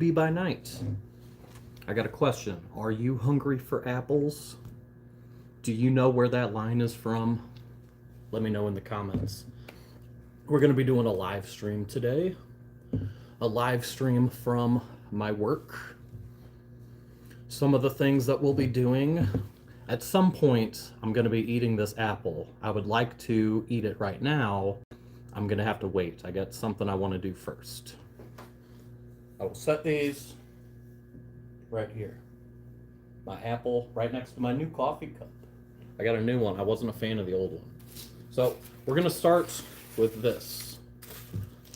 Be by night. I got a question. Are you hungry for apples? Do you know where that line is from? Let me know in the comments. We're going to be doing a live stream today. A live stream from my work. Some of the things that we'll be doing. At some point, I'm going to be eating this apple. I would like to eat it right now. I'm going to have to wait. I got something I want to do first. I will set these right here. My apple right next to my new coffee cup. I got a new one. I wasn't a fan of the old one. So we're going to start with this.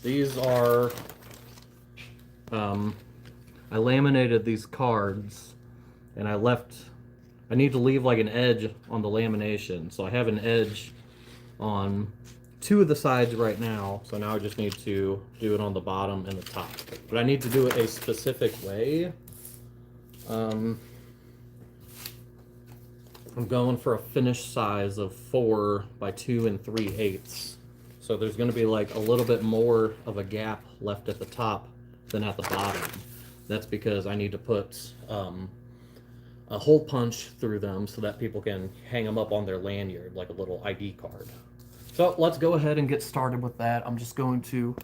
These are, I laminated these cards and I need to leave like an edge on the lamination. So I have an edge on two of the sides right now, so now I just need to do it on the bottom and the top. But I need to do it a specific way. I'm going for a finish size of 4 by 2 3/8. So there's going to be like a little bit more of a gap left at the top than at the bottom. That's because I need to put a hole punch through them so that people can hang them up on their lanyard like a little ID card. So let's go ahead and get started with that. I'm just going to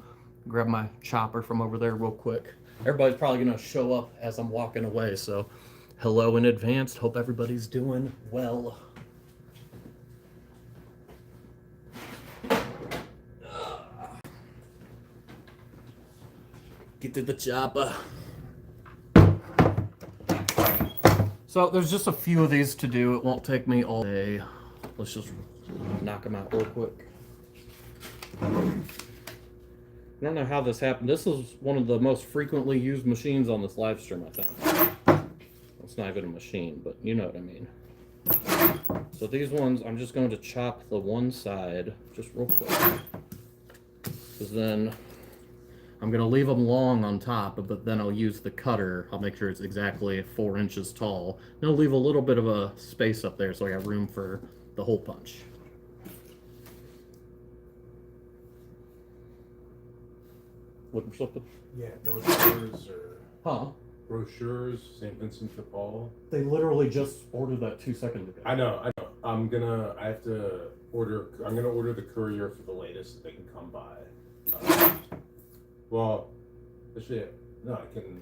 grab my chopper from over there real quick. Everybody's probably going to show up as I'm walking away, so hello in advance. Hope everybody's doing well. Get to the chopper. So there's just a few of these to do. It won't take me all day. Let's just knock them out real quick. I don't know how this happened. This is one of the most frequently used machines on this live stream, I think. It's not even a machine, but you know what I mean. So these ones, I'm just going to chop the one side just real quick. Because then I'm going to leave them long on top, but then I'll use the cutter. I'll make sure it's exactly 4 inches tall. And I'll leave a little bit of a space up there so I got room for the hole punch. Looking for something? Yeah, brochures or... Brochures, St. Vincent de Paul. They literally just ordered that 2 seconds ago. I know. I'm gonna order the courier for the latest that they can come by. Well, actually, no, I can...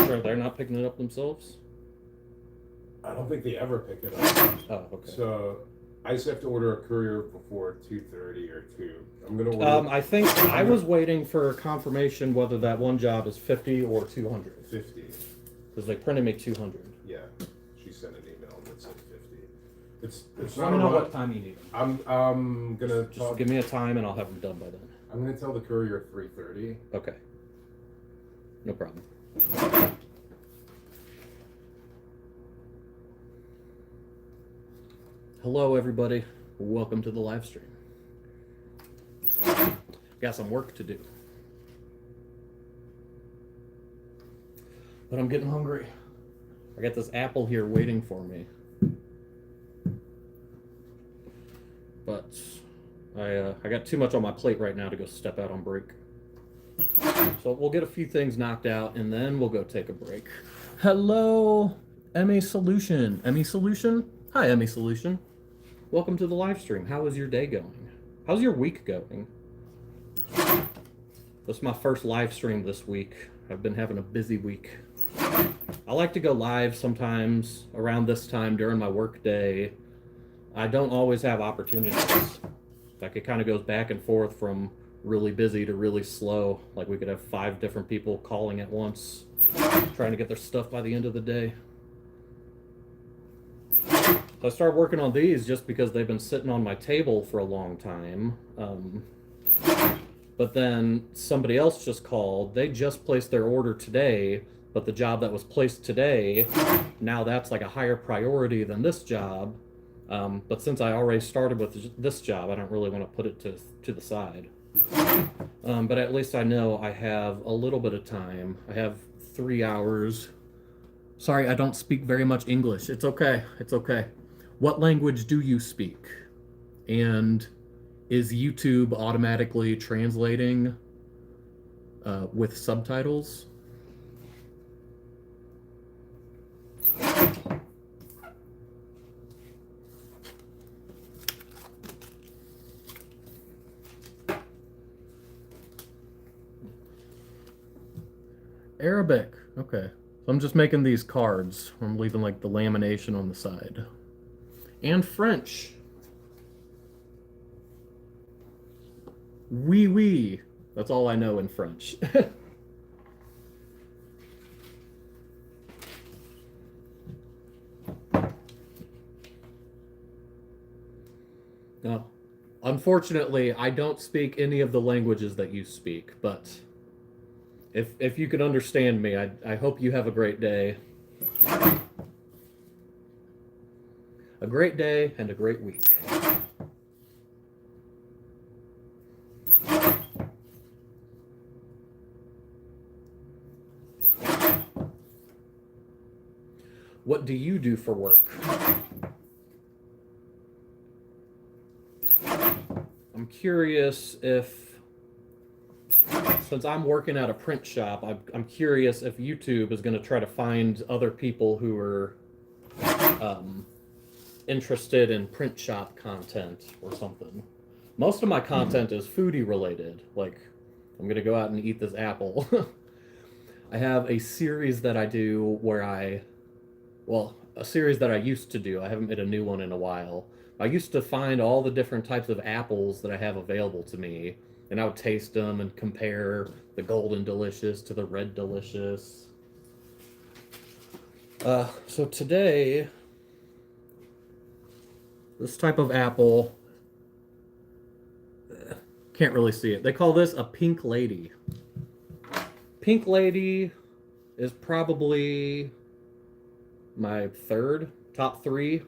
Sure they're not picking it up themselves? I don't think they ever pick it up. Oh, okay. So I just have to order a courier before 2:30 or 2. I'm gonna order. I think I was waiting for confirmation whether that one job is 50 or 200. 50. Because they printed me 200. Yeah, she sent an email that said 50. It's Let me know what time you need them. I'm gonna Just give me a time and I'll have them done by then. I'm gonna tell the courier 3:30. Okay. No problem. Hello, everybody. Welcome to the live stream. Got some work to do. But I'm getting hungry. I got this apple here waiting for me. But I got too much on my plate right now to go step out on break. So we'll get a few things knocked out and then we'll go take a break. Hello, Emmy Solution. Emmy Solution? Hi, Emmy Solution. Welcome to the live stream. How is your day going? How's your week going? This is my first live stream this week. I've been having a busy week. I like to go live sometimes around this time during my work day. I don't always have opportunities. Like it kind of goes back and forth from really busy to really slow. Like we could have 5 different people calling at once, trying to get their stuff by the end of the day. So I started working on these just because they've been sitting on my table for a long time. But then somebody else just called. They just placed their order today, but the job that was placed today, now that's like a higher priority than this job. But since I already started with this job, I don't really want to put it to the side. But at least I know I have a little bit of time. I have 3 hours. Sorry, I don't speak very much English. It's okay. It's okay. What language do you speak? And is YouTube automatically translating with subtitles? Arabic. Okay. So I'm just making these cards. I'm leaving like the lamination on the side. And French. Oui, oui. That's all I know in French. No. Unfortunately, I don't speak any of the languages that you speak, but if you could understand me, I hope you have a great day. A great day and a great week. What do you do for work? I'm curious if, since I'm working at a print shop, I'm curious if YouTube is going to try to find other people who are interested in print shop content or something. Most of my content is foodie related. Like, I'm going to go out and eat this apple. I have a series that I do where a series that I used to do. I haven't made a new one in a while. I used to find all the different types of apples that I have available to me, and I would taste them and compare the golden delicious to the red delicious. So today, this type of apple, can't really see it. They call this a pink lady. Pink lady is probably my top three.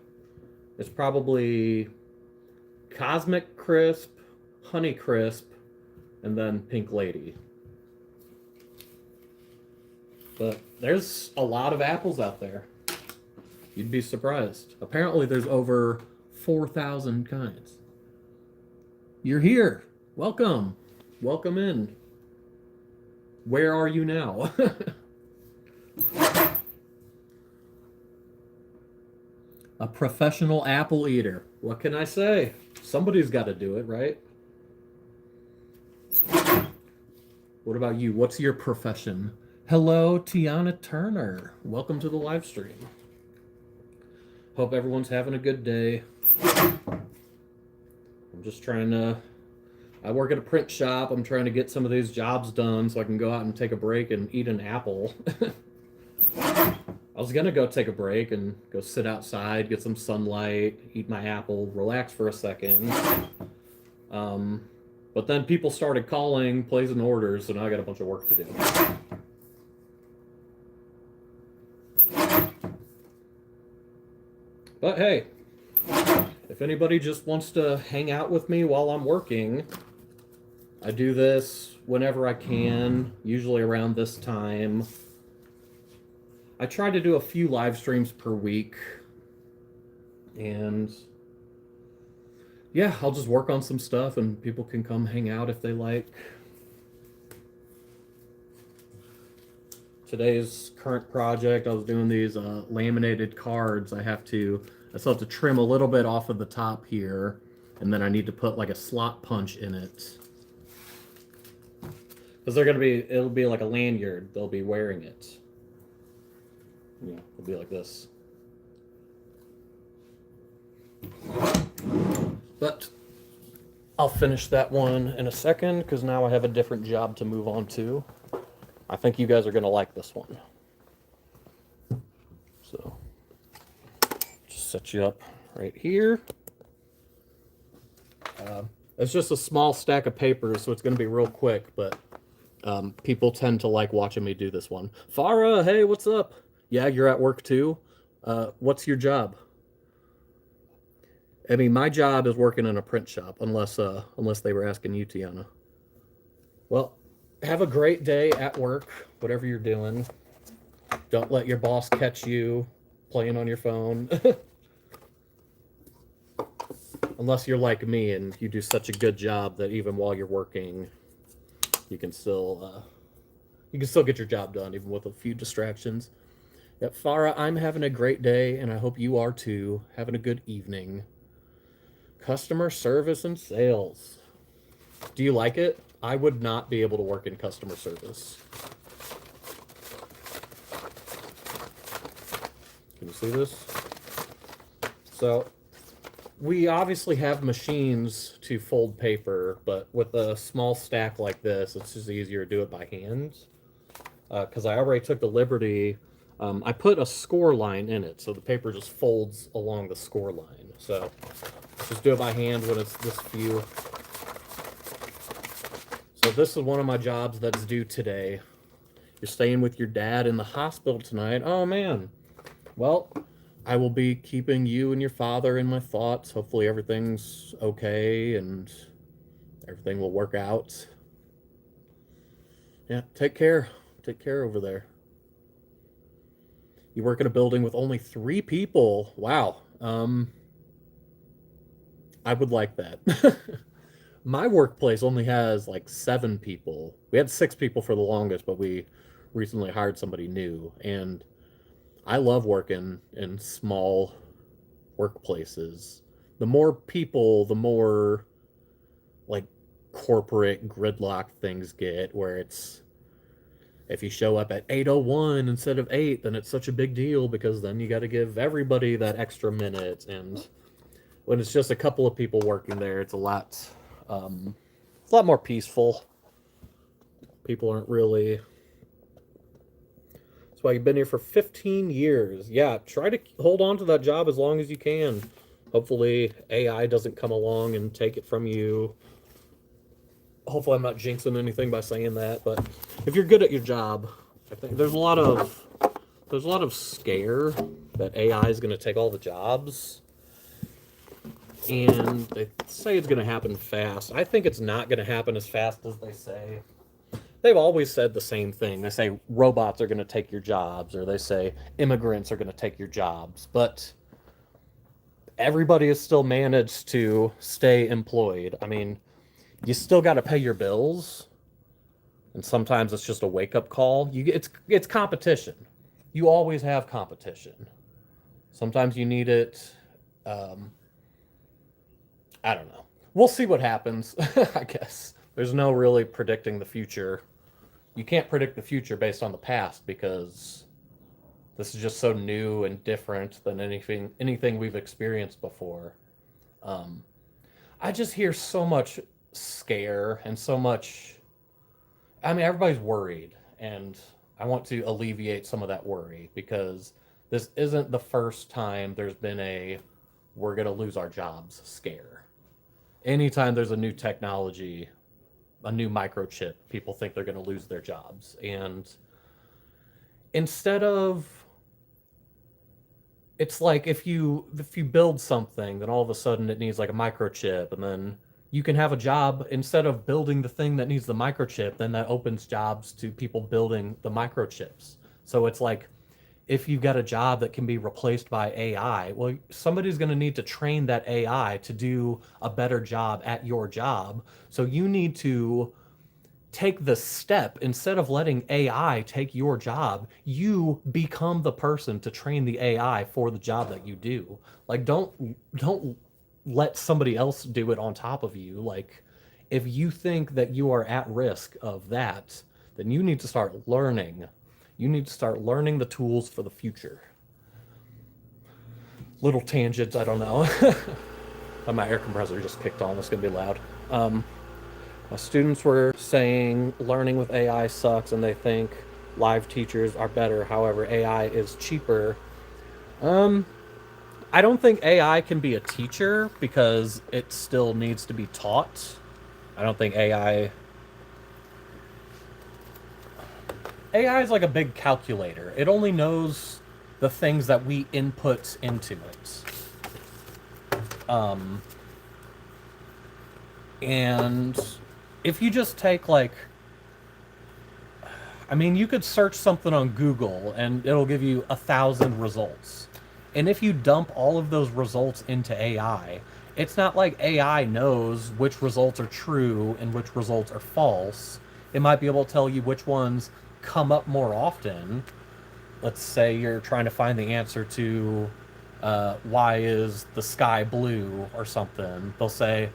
It's probably Cosmic Crisp, Honey Crisp, and then Pink Lady. But there's a lot of apples out there. You'd be surprised. Apparently there's over 4,000 kinds. You're here. Welcome. Welcome in. Where are you now? A professional apple eater. What can I say? Somebody's got to do it, right? What about you? What's your profession? Hello, Tiana Turner. Welcome to the live stream. Hope everyone's having a good day. I'm just trying to... I work at a print shop. I'm trying to get some of these jobs done so I can go out and take a break and eat an apple. I was gonna go take a break and go sit outside, get some sunlight, eat my apple, relax for a second. But then people started calling, placing orders, so now I got a bunch of work to do. But hey, if anybody just wants to hang out with me while I'm working, I do this whenever I can, usually around this time. I try to do a few live streams per week, and yeah, I'll just work on some stuff and people can come hang out if they like. Today's current project, I was doing these laminated cards. I still have to trim a little bit off of the top here, and then I need to put like a slot punch in it. Because it'll be like a lanyard, they'll be wearing it. Yeah, it'll be like this. But I'll finish that one in a second because now I have a different job to move on to. I think you guys are going to like this one. So, just set you up right here. It's just a small stack of papers, so it's going to be real quick, but people tend to like watching me do this one. Farah, hey, what's up? Yeah, you're at work too? What's your job? I mean, my job is working in a print shop, unless they were asking you, Tiana. Well, have a great day at work, whatever you're doing. Don't let your boss catch you playing on your phone. Unless you're like me and you do such a good job that even while you're working, you can still get your job done, even with a few distractions. Yep, Farah, I'm having a great day, and I hope you are too. Having a good evening. Customer service and sales. Do you like it? I would not be able to work in customer service. Can you see this? So we obviously have machines to fold paper, but with a small stack like this, it's just easier to do it by hand. Because I already took the liberty. I put a score line in it, so the paper just folds along the score line. So just do it by hand when it's this few. So this is one of my jobs that's due today. You're staying with your dad in the hospital tonight. Oh, man. Well, I will be keeping you and your father in my thoughts. Hopefully everything's okay and everything will work out. Yeah, take care. Take care over there. You work in a building with only 3 people. Wow. I would like that. My workplace only has like 7 people. We had 6 people for the longest, but we recently hired somebody new. And I love working in small workplaces. The more people, the more like corporate gridlock things get, where it's if you show up at 8:01 instead of 8, then it's such a big deal because then you got to give everybody that extra minute. And when it's just a couple of people working there, it's a lot more peaceful. People aren't really. That's why you've been here for 15 years. Yeah, try to hold on to that job as long as you can. Hopefully AI doesn't come along and take it from you. Hopefully I'm not jinxing anything by saying that, but if you're good at your job, I think there's a lot of scare that AI is going to take all the jobs. And they say it's going to happen fast. I think it's not going to happen as fast as they say. They've always said the same thing. They say robots are going to take your jobs, or they say immigrants are going to take your jobs. But everybody has still managed to stay employed. I mean, you still got to pay your bills, and sometimes it's just a wake-up call. It's competition. You always have competition. Sometimes you need it. I don't know. We'll see what happens. I guess there's no really predicting the future. You can't predict the future based on the past because this is just so new and different than anything we've experienced before. I just hear so much scare and so much. I mean, everybody's worried, and I want to alleviate some of that worry because this isn't the first time there's been a we're going to lose our jobs scare. Anytime there's a new technology, a new microchip, people think they're going to lose their jobs. And instead of, it's like if you build something, then all of a sudden it needs like a microchip, and then you can have a job instead of building the thing that needs the microchip, then that opens jobs to people building the microchips. So it's like if you've got a job that can be replaced by AI, well, somebody's going to need to train that AI to do a better job at your job. So you need to take the step. Instead of letting AI take your job, you become the person to train the AI for the job that you do. Like, don't let somebody else do it on top of you. Like, if you think that you are at risk of that, then you need to start learning. You need to start learning the tools for the future. Little tangents, I don't know. My air compressor just kicked on. It's going to be loud. My students were saying learning with AI sucks and they think live teachers are better. However, AI is cheaper. I don't think AI can be a teacher because it still needs to be taught. I don't think AI is like a big calculator. It only knows the things that we input into it. And if you just take like, I mean, you could search something on Google and it'll give you 1,000 results. And if you dump all of those results into AI, it's not like AI knows which results are true and which results are false. It might be able to tell you which ones come up more often. Let's say you're trying to find the answer to why is the sky blue or something. They'll say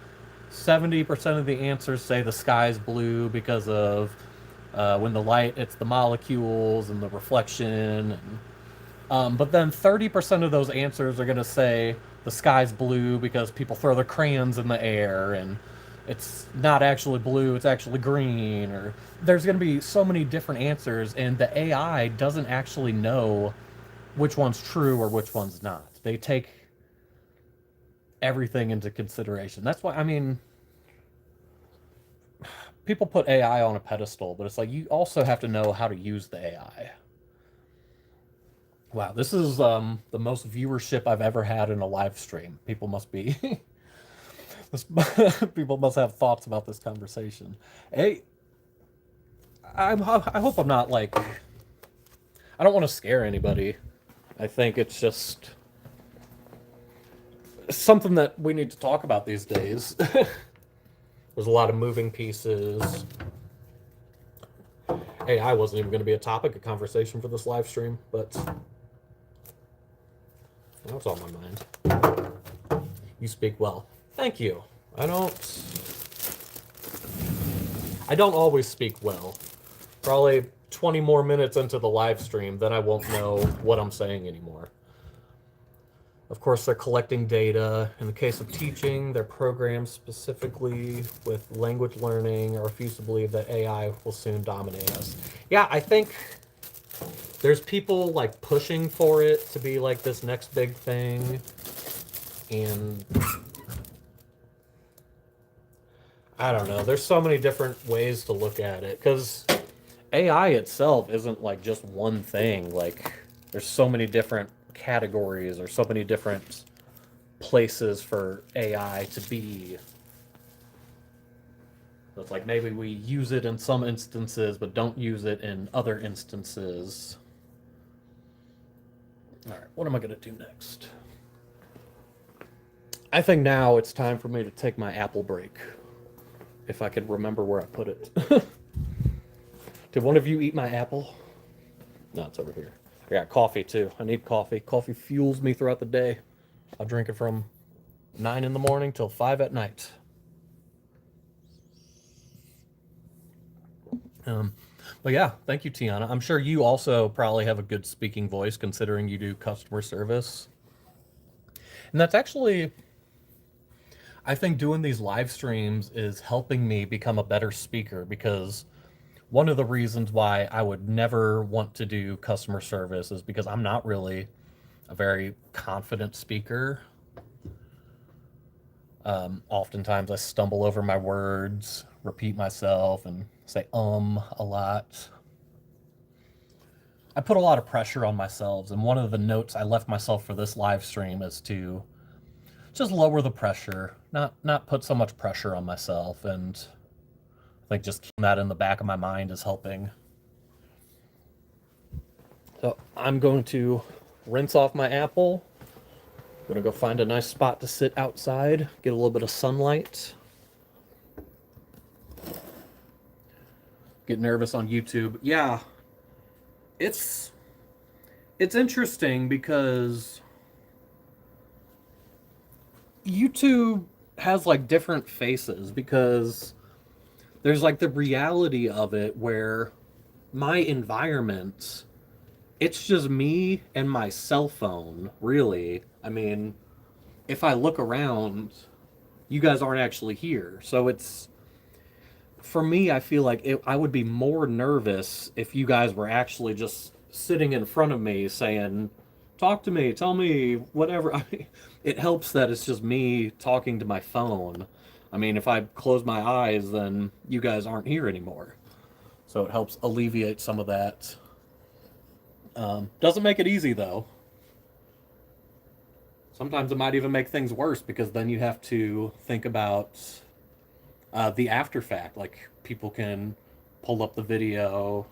70% of the answers say the sky's blue because of when the light, it's the molecules and the reflection. And But then 30% of those answers are going to say the sky's blue because people throw their crayons in the air and it's not actually blue, it's actually green. Or there's going to be so many different answers, and the AI doesn't actually know which one's true or which one's not. They take everything into consideration. That's why, I mean, people put AI on a pedestal, but it's like you also have to know how to use the AI. Wow, this is the most viewership I've ever had in a live stream. People must be people must have thoughts about this conversation. Hey, I hope I'm not like I don't want to scare anybody. I think it's just something that we need to talk about these days. There's a lot of moving pieces. AI wasn't even going to be a topic of conversation for this live stream, but now it's on my mind. You speak well. Thank you. I don't always speak well. Probably 20 more minutes into the live stream, then I won't know what I'm saying anymore. Of course, they're collecting data. In the case of teaching, they're programmed specifically with language learning. I refuse to believe that AI will soon dominate us. Yeah, I think there's people like pushing for it to be like this next big thing. And I don't know. There's so many different ways to look at it because AI itself isn't like just one thing. Like there's so many different categories or so many different places for AI to be. So it's like maybe we use it in some instances but don't use it in other instances. All right, what am I going to do next? I think now it's time for me to take my apple break. If I could remember where I put it. Did one of you eat my apple? No, it's over here. I got coffee too. I need coffee. Coffee fuels me throughout the day. I'll drink it from 9 in the morning till 5 at night. But yeah, thank you, Tiana. I'm sure you also probably have a good speaking voice considering you do customer service. And that's actually, I think doing these live streams is helping me become a better speaker because one of the reasons why I would never want to do customer service is because I'm not really a very confident speaker. Oftentimes I stumble over my words, repeat myself, and say a lot. I put a lot of pressure on myself, and one of the notes I left myself for this live stream is to just lower the pressure, not put so much pressure on myself, and I think just keeping that in the back of my mind is helping. So I'm going to rinse off my apple. I'm going to go find a nice spot to sit outside, get a little bit of sunlight. Get nervous on YouTube. Yeah, it's interesting because YouTube has like different faces because there's like the reality of it where my environment, it's just me and my cell phone, really. I mean, if I look around, you guys aren't actually here. So it's, for me, I feel like I would be more nervous if you guys were actually just sitting in front of me saying, talk to me, tell me, whatever. I mean, it helps that it's just me talking to my phone. I mean, if I close my eyes, then you guys aren't here anymore. So it helps alleviate some of that. Doesn't make it easy, though. Sometimes it might even make things worse because then you have to think about the after fact. Like, people can pull up the video.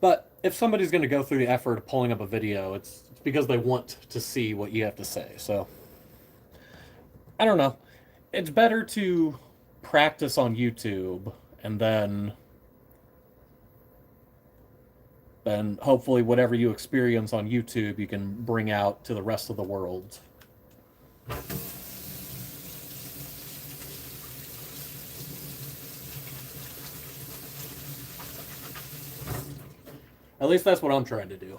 But if somebody's going to go through the effort of pulling up a video, it's because they want to see what you have to say. So, I don't know. It's better to practice on YouTube and then hopefully whatever you experience on YouTube you can bring out to the rest of the world. At least that's what I'm trying to do.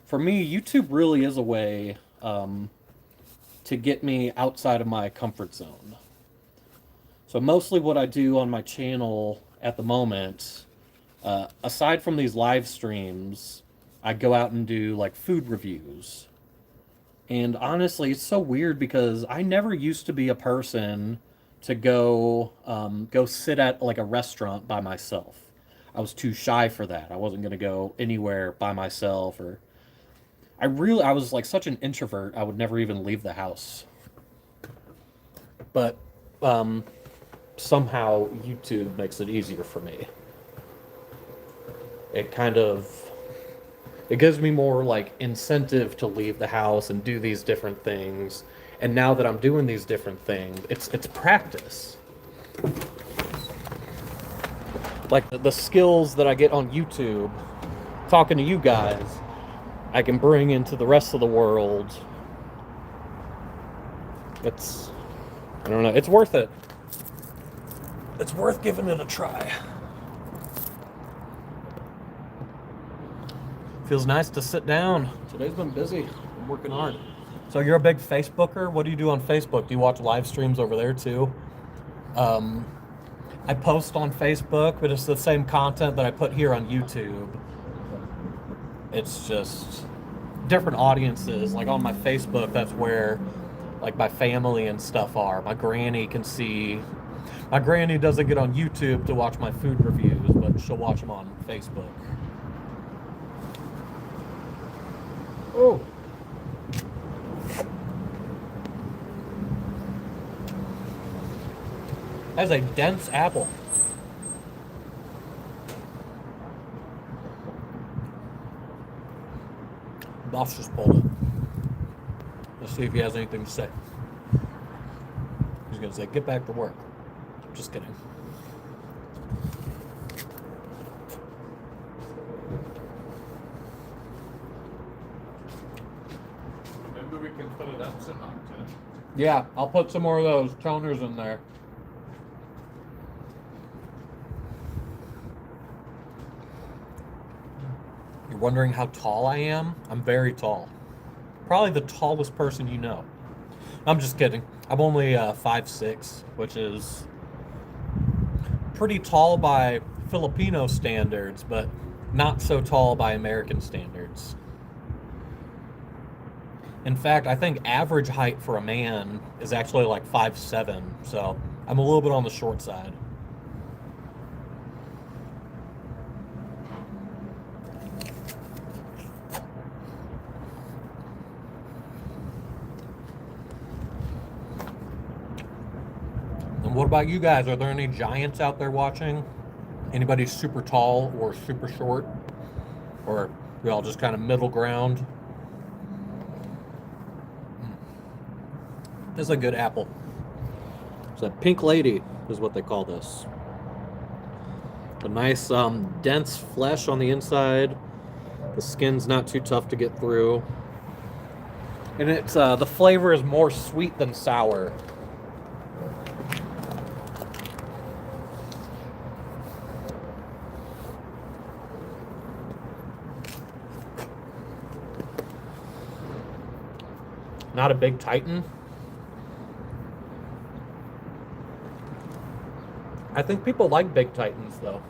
For me, YouTube really is a way to get me outside of my comfort zone. So mostly what I do on my channel at the moment, aside from these live streams, I go out and do like food reviews. And honestly, it's so weird because I never used to be a person to go sit at like a restaurant by myself. I was too shy for that. I wasn't gonna go anywhere by myself, or I was like such an introvert. I would never even leave the house. But somehow YouTube makes it easier for me. It gives me more like incentive to leave the house and do these different things. And now that I'm doing these different things, it's practice. Like the skills that I get on YouTube, talking to you guys, I can bring into the rest of the world. I don't know, it's worth it. It's worth giving it a try. Feels nice to sit down. Today's been busy. I'm working hard. So you're a big Facebooker? What do you do on Facebook? Do you watch live streams over there too? I post on Facebook, but it's the same content that I put here on YouTube. It's just different audiences. Like on my Facebook, that's where like my family and stuff are. My granny can see. My granny doesn't get on YouTube to watch my food reviews, but she'll watch them on Facebook. Oh. That's a dense apple. Boss just pulled it. Let's see if he has anything to say. He's gonna say, "Get back to work." Just kidding. Maybe we can put it up some time. Yeah, I'll put some more of those toners in there. You're wondering how tall I am? I'm very tall. Probably the tallest person you know. I'm just kidding. I'm only 5'6", which is pretty tall by Filipino standards, but not so tall by American standards. In fact, I think average height for a man is actually like 5'7", so I'm a little bit on the short side. And what about you guys? Are there any giants out there watching? Anybody super tall or super short? Or we all just kind of middle ground? This is a good apple. It's a pink lady is what they call this. A nice dense flesh on the inside. The skin's not too tough to get through. And it's the flavor is more sweet than sour. Not a big Titan. I think people like big Titans though.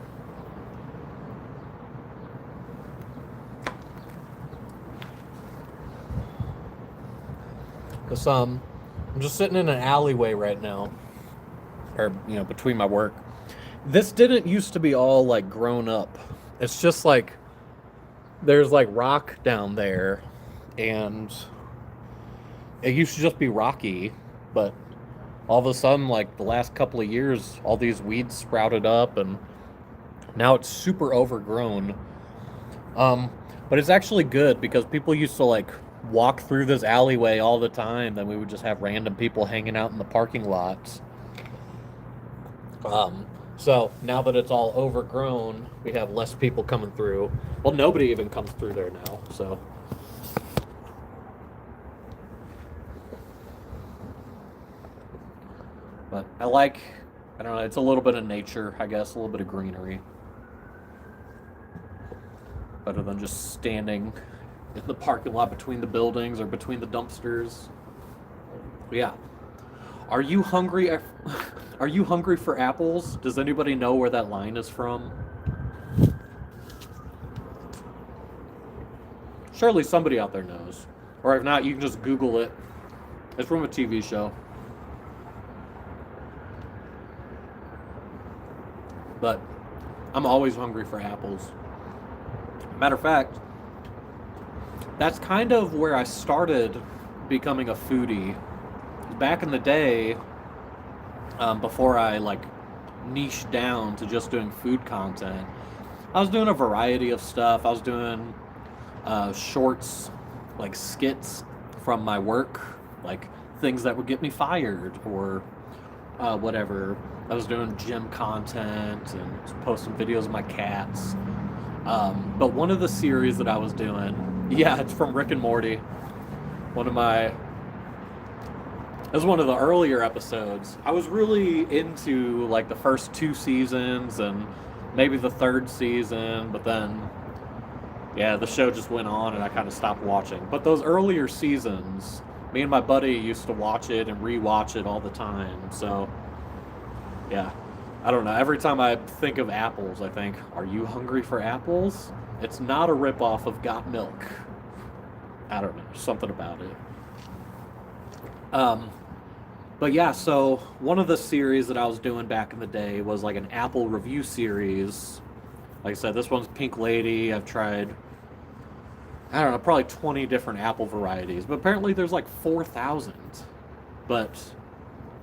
Cause I'm just sitting in an alleyway right now, or between my work. This didn't used to be all like grown up. It's just like there's like rock down there, and it used to just be rocky, but all of a sudden, like the last couple of years, all these weeds sprouted up, and now it's super overgrown. But it's actually good because people used to like walk through this alleyway all the time. Then we would just have random people hanging out in the parking lots. So now that it's all overgrown, we have less people coming through. Well, nobody even comes through there now, so. But I don't know, it's a little bit of nature, I guess, a little bit of greenery. better than just standing in the parking lot between the buildings or between the dumpsters. Yeah. Are you hungry? Are you hungry for apples? Does anybody know where that line is from? Surely somebody out there knows. Or if not, you can just Google it. It's from a TV show. But I'm always hungry for apples. Matter of fact, that's kind of where I started becoming a foodie. Back in the day, before I like niched down to just doing food content, I was doing a variety of stuff. I was doing shorts, like skits from my work, like things that would get me fired or whatever. I was doing gym content and posting videos of my cats. But one of the series that I was doing, yeah, it's from Rick and Morty. It was one of the earlier episodes. I was really into like the first 2 seasons and maybe the 3rd season, but then, yeah, the show just went on and I kind of stopped watching. But those earlier seasons, me and my buddy used to watch it and rewatch it all the time. So, yeah, I don't know. Every time I think of apples, I think, are you hungry for apples? It's not a ripoff of Got Milk. I don't know, something about it. But yeah, so one of the series that I was doing back in the day was like an apple review series. Like I said, this one's Pink Lady. I've tried, I don't know, probably 20 different apple varieties, but apparently there's like 4,000. But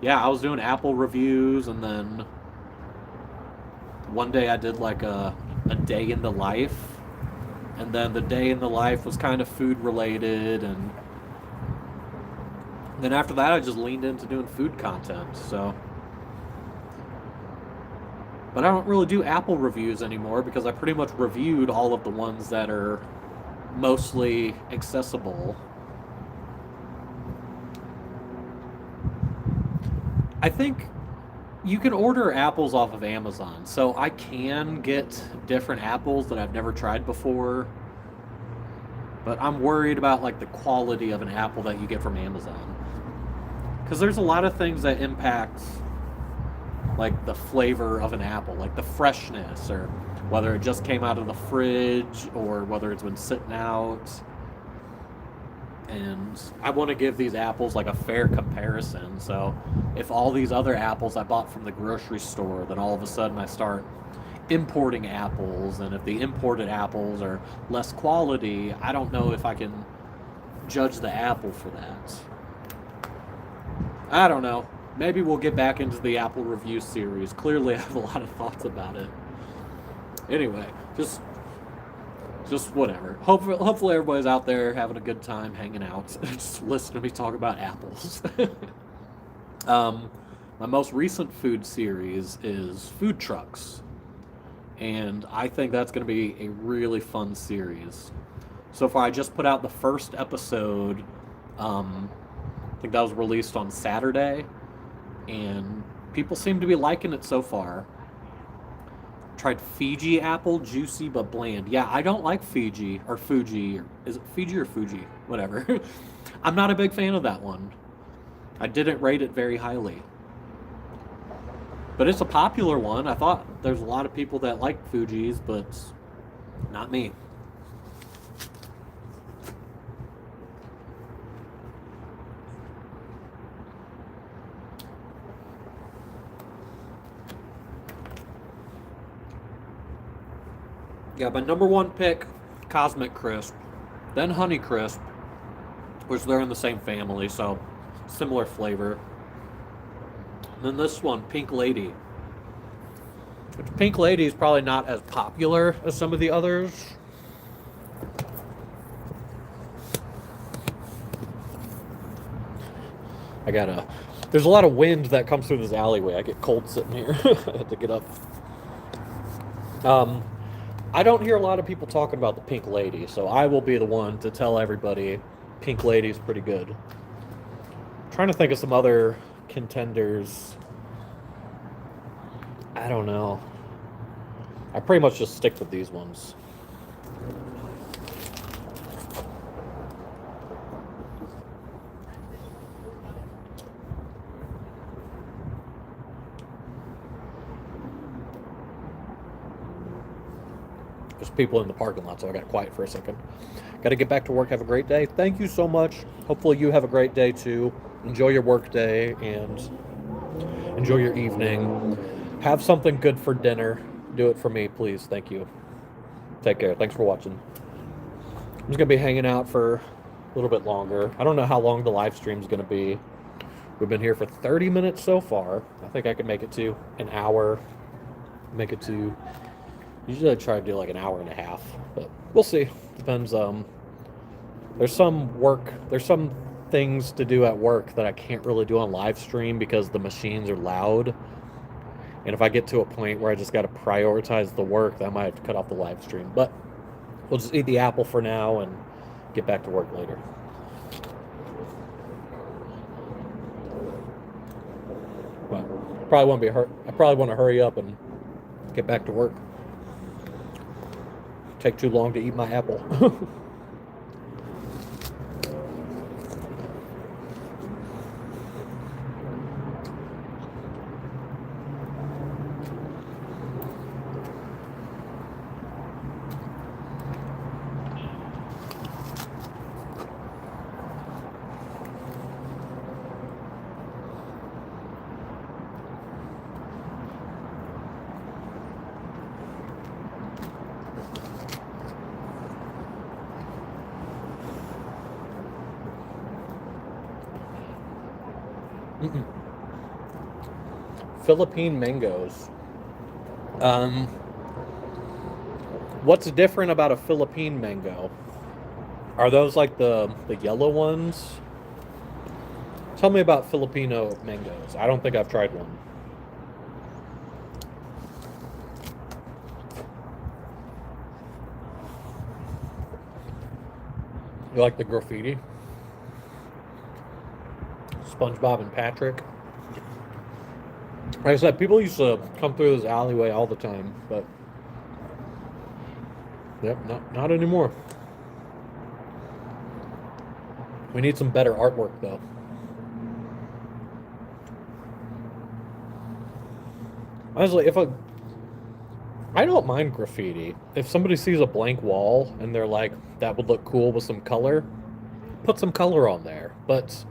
yeah, I was doing apple reviews, and then one day I did like a day in the life, and then the day in the life was kind of food related, and then after that I just leaned into doing food content. So, but I don't really do apple reviews anymore because I pretty much reviewed all of the ones that are mostly accessible. I think you can order apples off of Amazon, so I can get different apples that I've never tried before, but I'm worried about like the quality of an apple that you get from Amazon, because there's a lot of things that impact like the flavor of an apple, like the freshness, or whether it just came out of the fridge or whether it's been sitting out. And I want to give these apples like a fair comparison. So if all these other apples I bought from the grocery store, then all of a sudden I start importing apples, and if the imported apples are less quality, I don't know if I can judge the apple for that. I don't know. Maybe we'll get back into the apple review series. Clearly I have a lot of thoughts about it. Anyway, just whatever. Hopefully everybody's out there having a good time hanging out, just listening to me talk about apples. My most recent food series is food trucks, and I think that's going to be a really fun series. So far, I just put out the first episode. I think that was released on Saturday, and people seem to be liking it so far. Tried Fiji apple, juicy but bland. Yeah, I don't like Fiji or Fuji. Is it Fiji or Fuji? Whatever. I'm not a big fan of that one. I didn't rate it very highly. But it's a popular one. I thought there's a lot of people that like Fuji's, but not me. Yeah, my number one pick, Cosmic Crisp, then Honey Crisp, which they're in the same family, so similar flavor. And then this one, Pink Lady. Which Pink Lady is probably not as popular as some of the others. There's a lot of wind that comes through this alleyway. I get cold sitting here. I have to get up. I don't hear a lot of people talking about the Pink Lady, so I will be the one to tell everybody Pink Lady is pretty good. I'm trying to think of some other contenders. I don't know. I pretty much just stick with these ones. There's people in the parking lot, so I got quiet for a second. Got to get back to work. Have a great day. Thank you so much. Hopefully you have a great day too. Enjoy your work day and enjoy your evening. Have something good for dinner. Do it for me, please. Thank you. Take care. Thanks for watching. I'm just going to be hanging out for a little bit longer. I don't know how long the live stream is going to be. We've been here for 30 minutes so far. I think I could make it to an hour. Make it to... Usually I try to do like an hour and a half. But we'll see. Depends. There's some things to do at work that I can't really do on live stream because the machines are loud. And if I get to a point where I just got to prioritize the work, I might have to cut off the live stream. But we'll just eat the apple for now and get back to work later. But I probably want to hurry up and get back to work. Take too long to eat my apple. Philippine mangoes. What's different about a Philippine mango? Are those like the yellow ones? Tell me about Filipino mangoes. I don't think I've tried one. You like the graffiti? SpongeBob and Patrick. Like I said, people used to come through this alleyway all the time, but yep, not anymore. We need some better artwork, though. Honestly, I don't mind graffiti. If somebody sees a blank wall and they're like, that would look cool with some color, put some color on there. But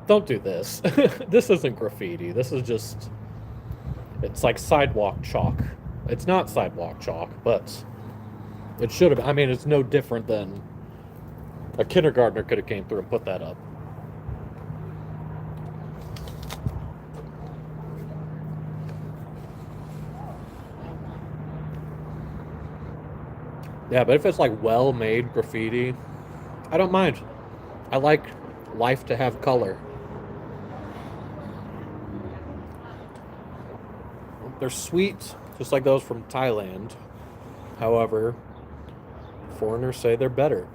don't do this. This isn't graffiti. This is just... It's like sidewalk chalk. It's not sidewalk chalk, but it should have... I mean, it's no different than a kindergartner could have came through and put that up. Yeah, but if it's like well-made graffiti, I don't mind. I like life to have color. They're sweet, just like those from Thailand. However, foreigners say they're better.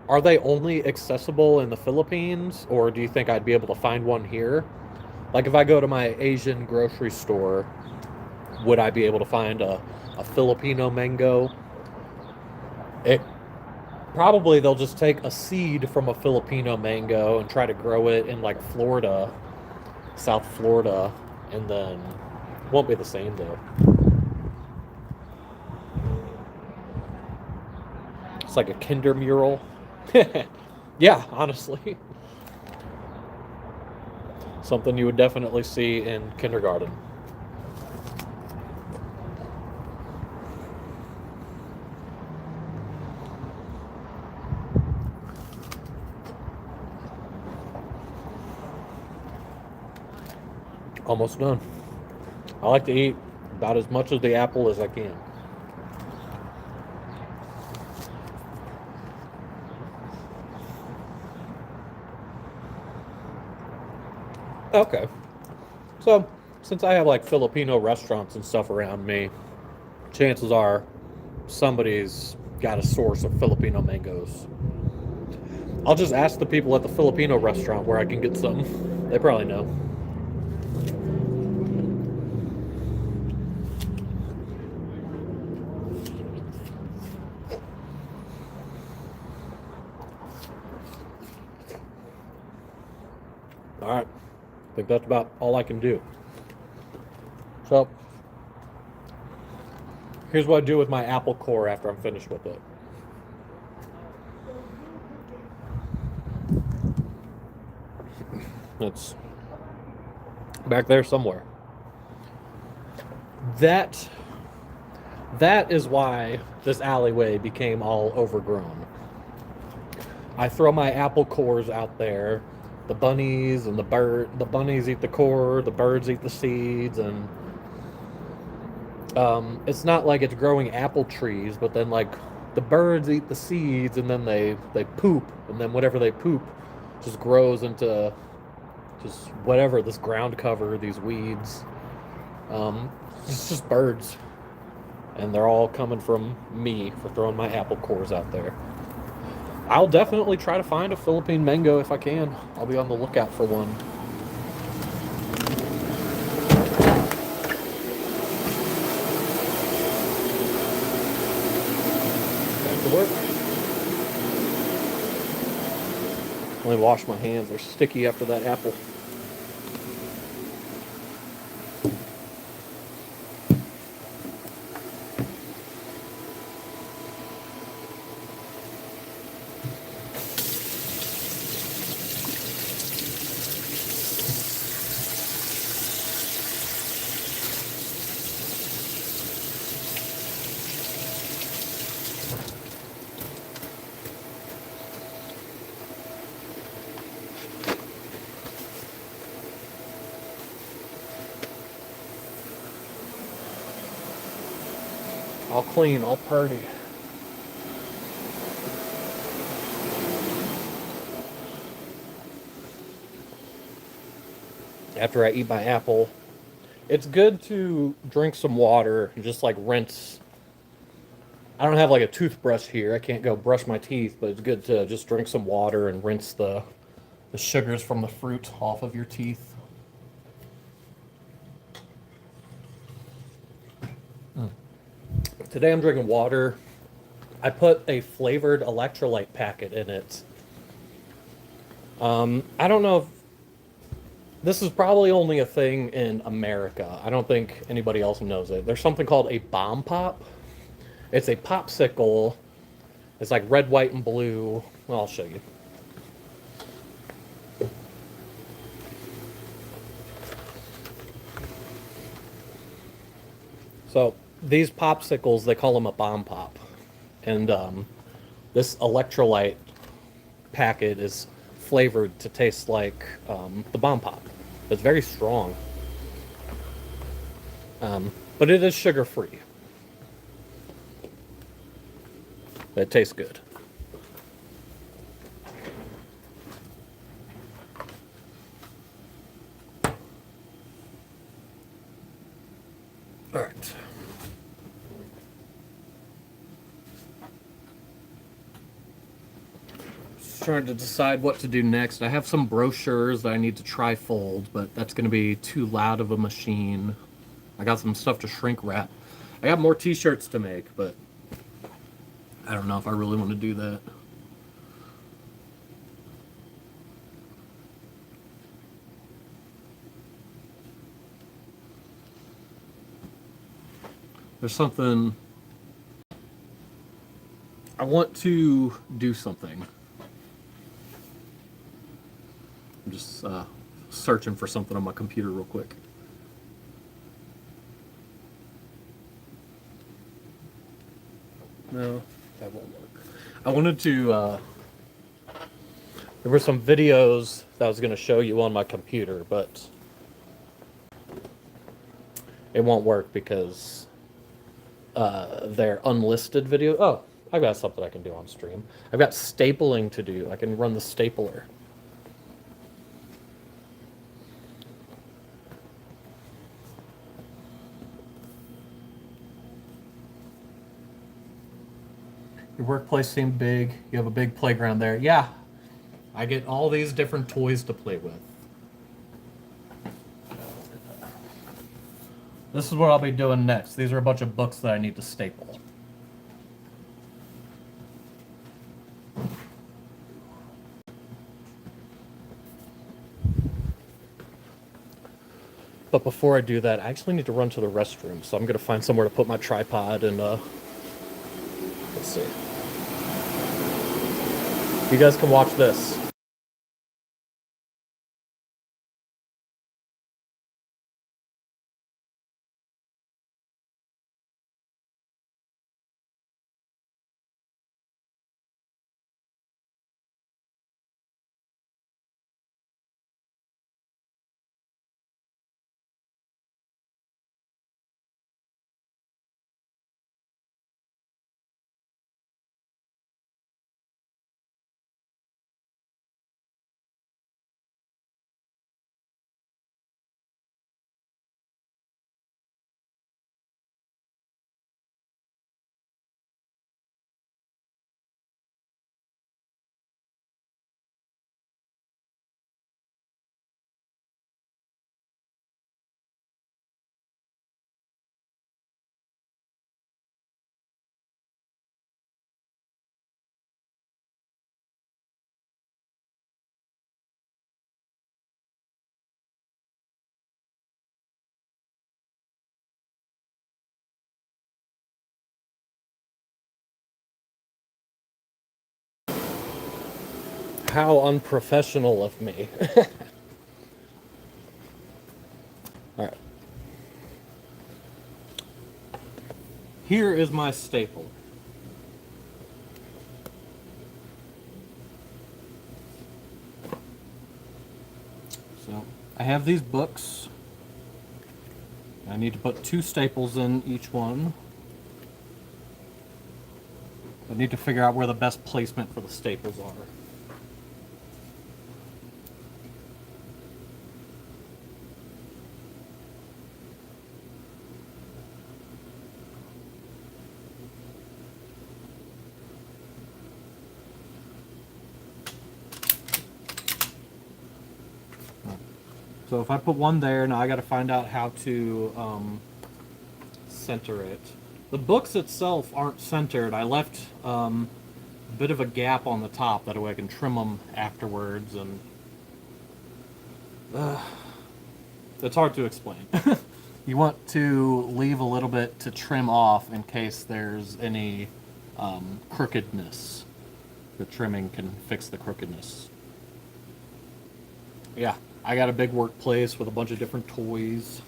Are they only accessible in the Philippines, or do you think I'd be able to find one here? Like if I go to my Asian grocery store, would I be able to find a Filipino mango? Probably they'll just take a seed from a Filipino mango and try to grow it in like Florida, South Florida, and then won't be the same though. It's like a Kinder mural. Yeah, honestly. Something you would definitely see in kindergarten. Almost done. I like to eat about as much of the apple as I can. Okay. So, since I have like Filipino restaurants and stuff around me, chances are somebody's got a source of Filipino mangoes. I'll just ask the people at the Filipino restaurant where I can get some. They probably know. All right. I think that's about all I can do. So, Here's what I do with my apple core after I'm finished with it. It's back there somewhere. That is why this alleyway became all overgrown. I throw my apple cores out there. The bunnies and the bunnies eat the core, the birds eat the seeds, and it's not like it's growing apple trees, but then like the birds eat the seeds and then they poop, and then whatever they poop just grows into just whatever, this ground cover, these weeds. It's just birds. And they're all coming from me for throwing my apple cores out there. I'll definitely try to find a Philippine mango if I can. I'll be on the lookout for one. Back to work. Let me wash my hands. They're sticky after that apple. All clean, all purty. After I eat my apple, it's good to drink some water and just like rinse. I don't have like a toothbrush here. I can't go brush my teeth, but it's good to just drink some water and rinse the sugars from the fruit off of your teeth. Today I'm drinking water. I put a flavored electrolyte packet in it. I don't know if this is probably only a thing in America. I don't think anybody else knows it. There's something called a bomb pop. It's a popsicle. It's like red, white, and blue. Well, I'll show you. So these popsicles, they call them a bomb pop. And this electrolyte packet is flavored to taste like the bomb pop. It's very strong. But it is sugar-free. It tastes good. All right. Just trying to decide what to do next. I have some brochures that I need to tri-fold, but that's going to be too loud of a machine. I got some stuff to shrink wrap. I got more t-shirts to make, but I don't know if I really want to do that. There's something I want to do something. I'm just searching for something on my computer real quick. No, that won't work. I wanted to, there were some videos that I was going to show you on my computer, but it won't work because they're unlisted video. Oh, I've got something I can do on stream. I've got stapling to do. I can run the stapler. Your workplace seemed big. You have a big playground there. Yeah, I get all these different toys to play with. This is what I'll be doing next. These are a bunch of books that I need to staple. But before I do that, I actually need to run to the restroom, so I'm gonna find somewhere to put my tripod and let's see. You guys can watch this. How unprofessional of me. Alright. Here is my stapler. So, I have these books. I need to put 2 staples in each one. I need to figure out where the best placement for the staples are. So if I put one there, now I got to find out how to center it. The books itself aren't centered. I left a bit of a gap on the top, that way I can trim them afterwards, and it's hard to explain. You want to leave a little bit to trim off in case there's any crookedness. The trimming can fix the crookedness. Yeah. I got a big workplace with a bunch of different toys.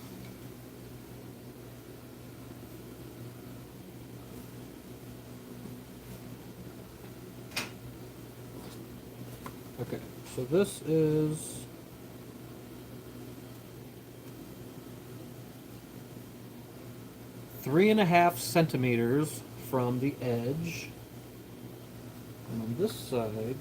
Okay, so this is 3.5 centimeters from the edge. And on this side,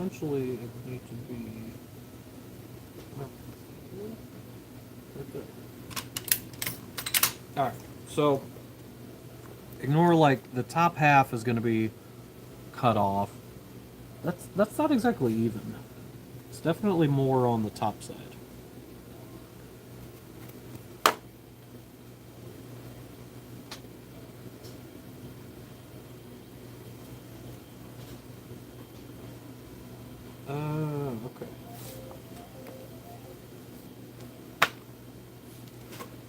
essentially it would need to be right there. Alright, so ignore like the top half is going to be cut off. That's not exactly even. It's definitely more on the top side. Okay.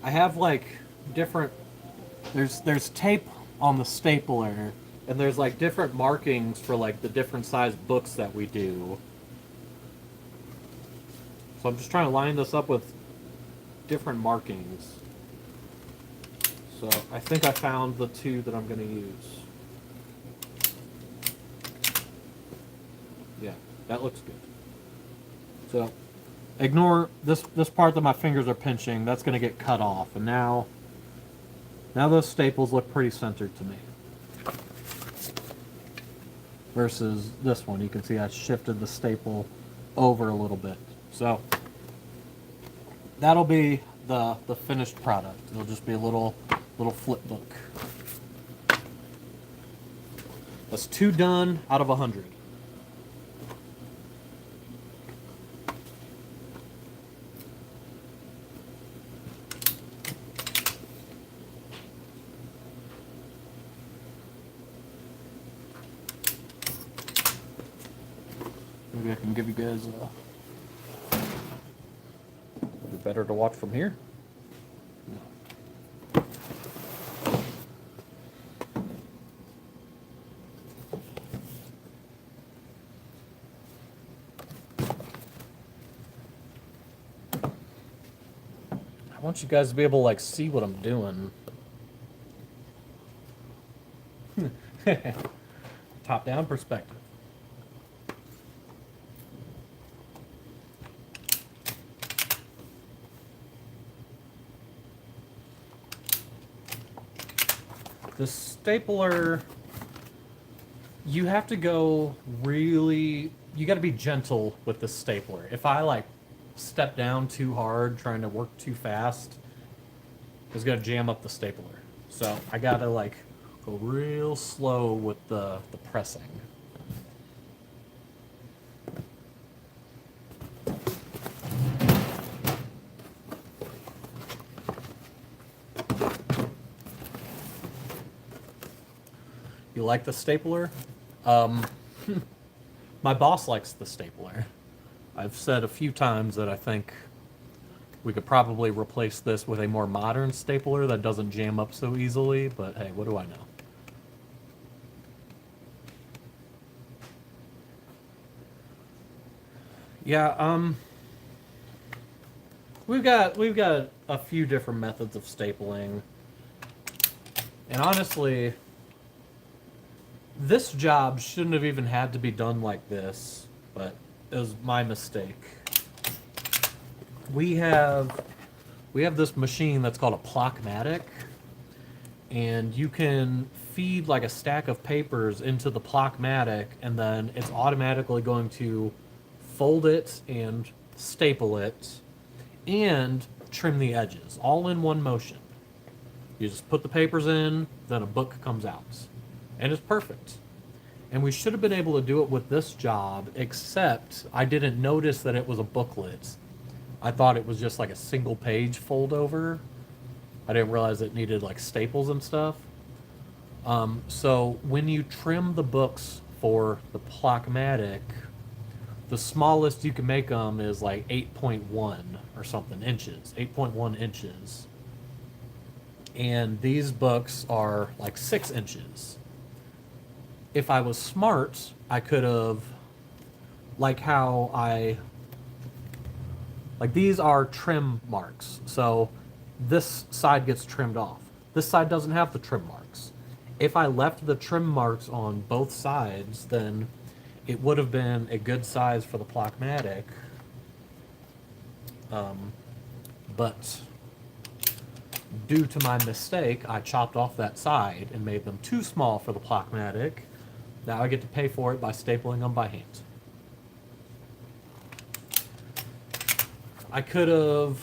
I have like different. There's tape on the stapler, and there's like different markings for like the different size books that we do. So I'm just trying to line this up with different markings. So I think I found the 2 that I'm going to use. Yeah, that looks good. So ignore this part that my fingers are pinching. That's going to get cut off. And now those staples look pretty centered to me. Versus this one. You can see I shifted the staple over a little bit. So that'll be the finished product. It'll just be a little flip book. That's 2 done out of 100. Maybe I can give you guys it'd be better to watch from here. I want you guys to be able to like see what I'm doing. Top down perspective. The stapler, you have to go really, you got to be gentle with the stapler. If I like step down too hard trying to work too fast, it's gonna jam up the stapler. So I gotta like go real slow with the pressing. You like the stapler? My boss likes the stapler. I've said a few times that I think we could probably replace this with a more modern stapler that doesn't jam up so easily, but hey, what do I know? Yeah, we've got a few different methods of stapling. And honestly, this job shouldn't have even had to be done like this, but it was my mistake. We have this machine that's called a Plockmatic, and you can feed like a stack of papers into the Plockmatic, and then it's automatically going to fold it and staple it and trim the edges all in one motion. You just put the papers in, then a book comes out, and it's perfect. And we should have been able to do it with this job, except I didn't notice that it was a booklet. I thought it was just like a single page fold over. I didn't realize it needed like staples and stuff. So when you trim the books for the Plockmatic, the smallest you can make them is like 8.1 or something inches, 8.1 inches. And these books are like 6 inches. If I was smart, I could have, like these are trim marks. So this side gets trimmed off. This side doesn't have the trim marks. If I left the trim marks on both sides, then it would have been a good size for the Plockmatic. But due to my mistake, I chopped off that side and made them too small for the Plockmatic. Now I get to pay for it by stapling them by hand. I could have,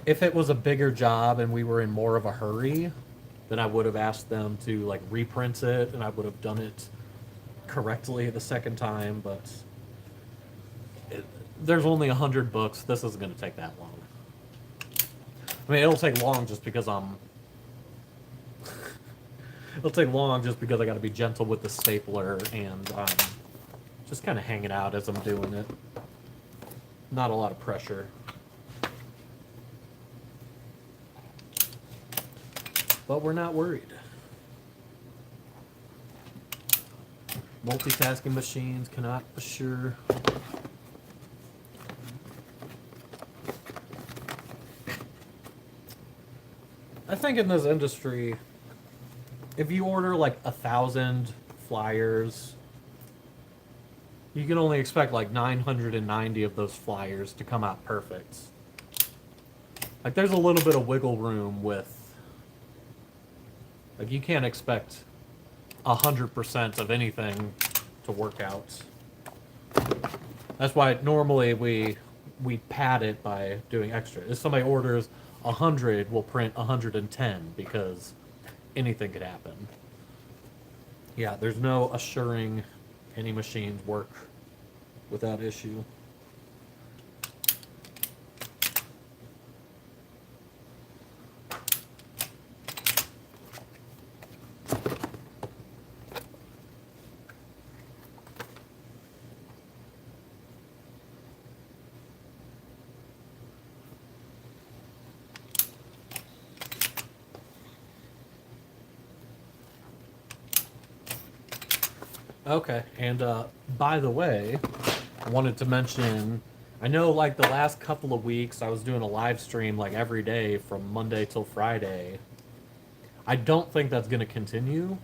if it was a bigger job and we were in more of a hurry, then I would have asked them to like reprint it, and I would have done it correctly the second time, but there's only 100 books. This isn't going to take that long. I mean, it'll take long just because it'll take long just because I got to be gentle with the stapler and just kind of hanging out as I'm doing it. Not a lot of pressure. But we're not worried. Multitasking machines cannot assure. I think in this industry, if you order like 1,000 flyers, you can only expect like 990 of those flyers to come out perfect. Like there's a little bit of wiggle room with, like you can't expect 100% of anything to work out. That's why normally we pad it by doing extra. If somebody orders 100, we'll print 110 because anything could happen. Yeah, there's no assuring any machines work without issue. Okay, and by the way, I wanted to mention, I know like the last couple of weeks I was doing a live stream like every day from Monday till Friday. I don't think that's going to continue.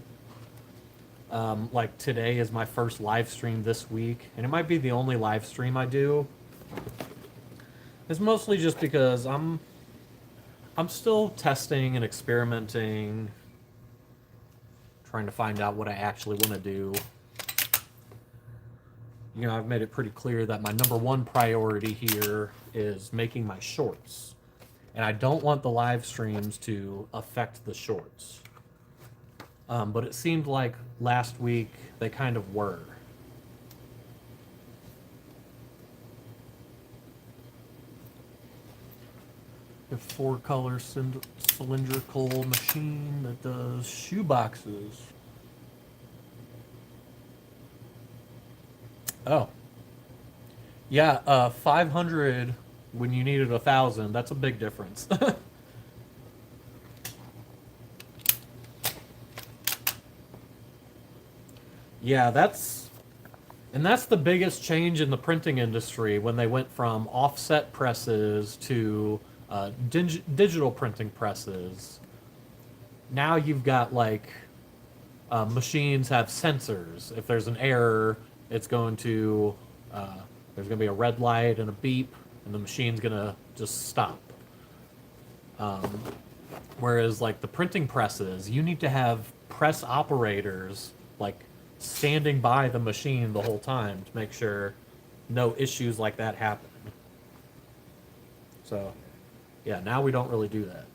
Like today is my first live stream this week, and it might be the only live stream I do. It's mostly just because I'm still testing and experimenting, trying to find out what I actually want to do. You know, I've made it pretty clear that my number one priority here is making my shorts. And I don't want the live streams to affect the shorts. But it seemed like last week they kind of were. A 4-color cylindrical machine that does shoe boxes. Oh. Yeah, 500 when you needed 1,000. That's a big difference. Yeah, that's the biggest change in the printing industry when they went from offset presses to digital printing presses. Now you've got like machines have sensors. If there's an error, it's going to there's going to be a red light and a beep, and the machine's going to just stop. Whereas like the printing presses, you need to have press operators like standing by the machine the whole time to make sure no issues like that happen. So, yeah, now we don't really do that.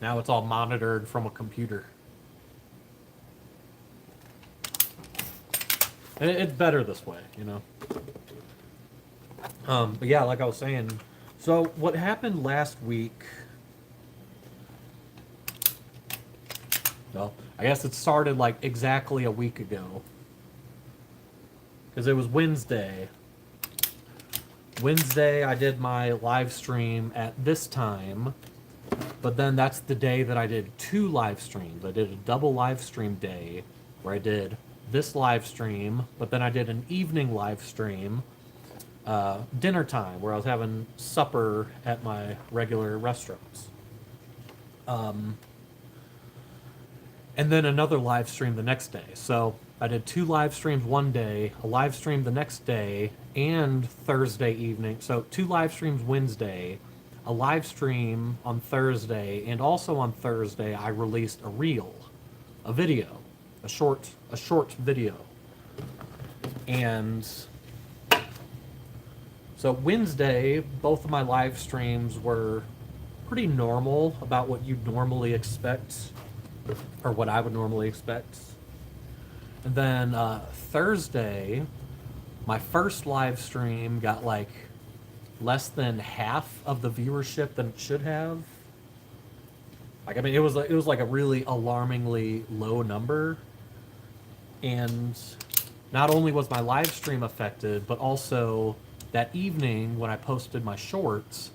Now it's all monitored from a computer. And it's better this way, you know. But yeah, like I was saying, so what happened last week? Well, I guess it started like exactly a week ago. Because it was Wednesday. Wednesday, I did my live stream at this time. But then that's the day that I did 2 live streams. I did a double live stream day where I did this live stream, but then I did an evening live stream, dinner time, where I was having supper at my regular restaurants. And then another live stream the next day. So I did 2 live streams one day, a live stream the next day, and Thursday evening. So 2 live streams Wednesday, a live stream on Thursday, and also on Thursday I released a reel, a video, a short video. And so Wednesday, both of my live streams were pretty normal, about what you'd normally expect, or what I would normally expect. And then Thursday, my first live stream got like less than half of the viewership than it should have. Like, I mean, it was like a really alarmingly low number. And not only was my live stream affected, but also that evening when I posted my shorts,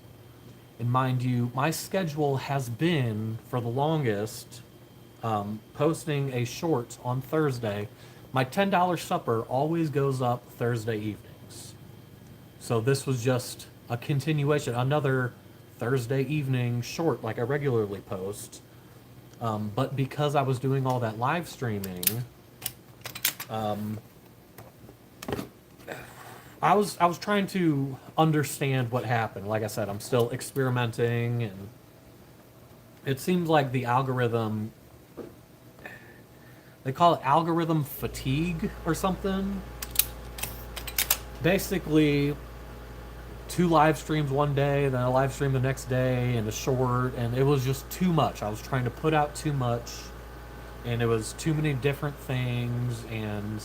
and mind you, my schedule has been for the longest posting a short on Thursday. My $10 supper always goes up Thursday evenings. So this was just a continuation, another Thursday evening short like I regularly post. But because I was doing all that live streaming, I was trying to understand what happened. Like I said, I'm still experimenting, and it seems like the algorithm, they call it algorithm fatigue or something. Basically, 2 live streams one day, then a live stream the next day, and a short, and it was just too much. I was trying to put out too much, and it was too many different things, and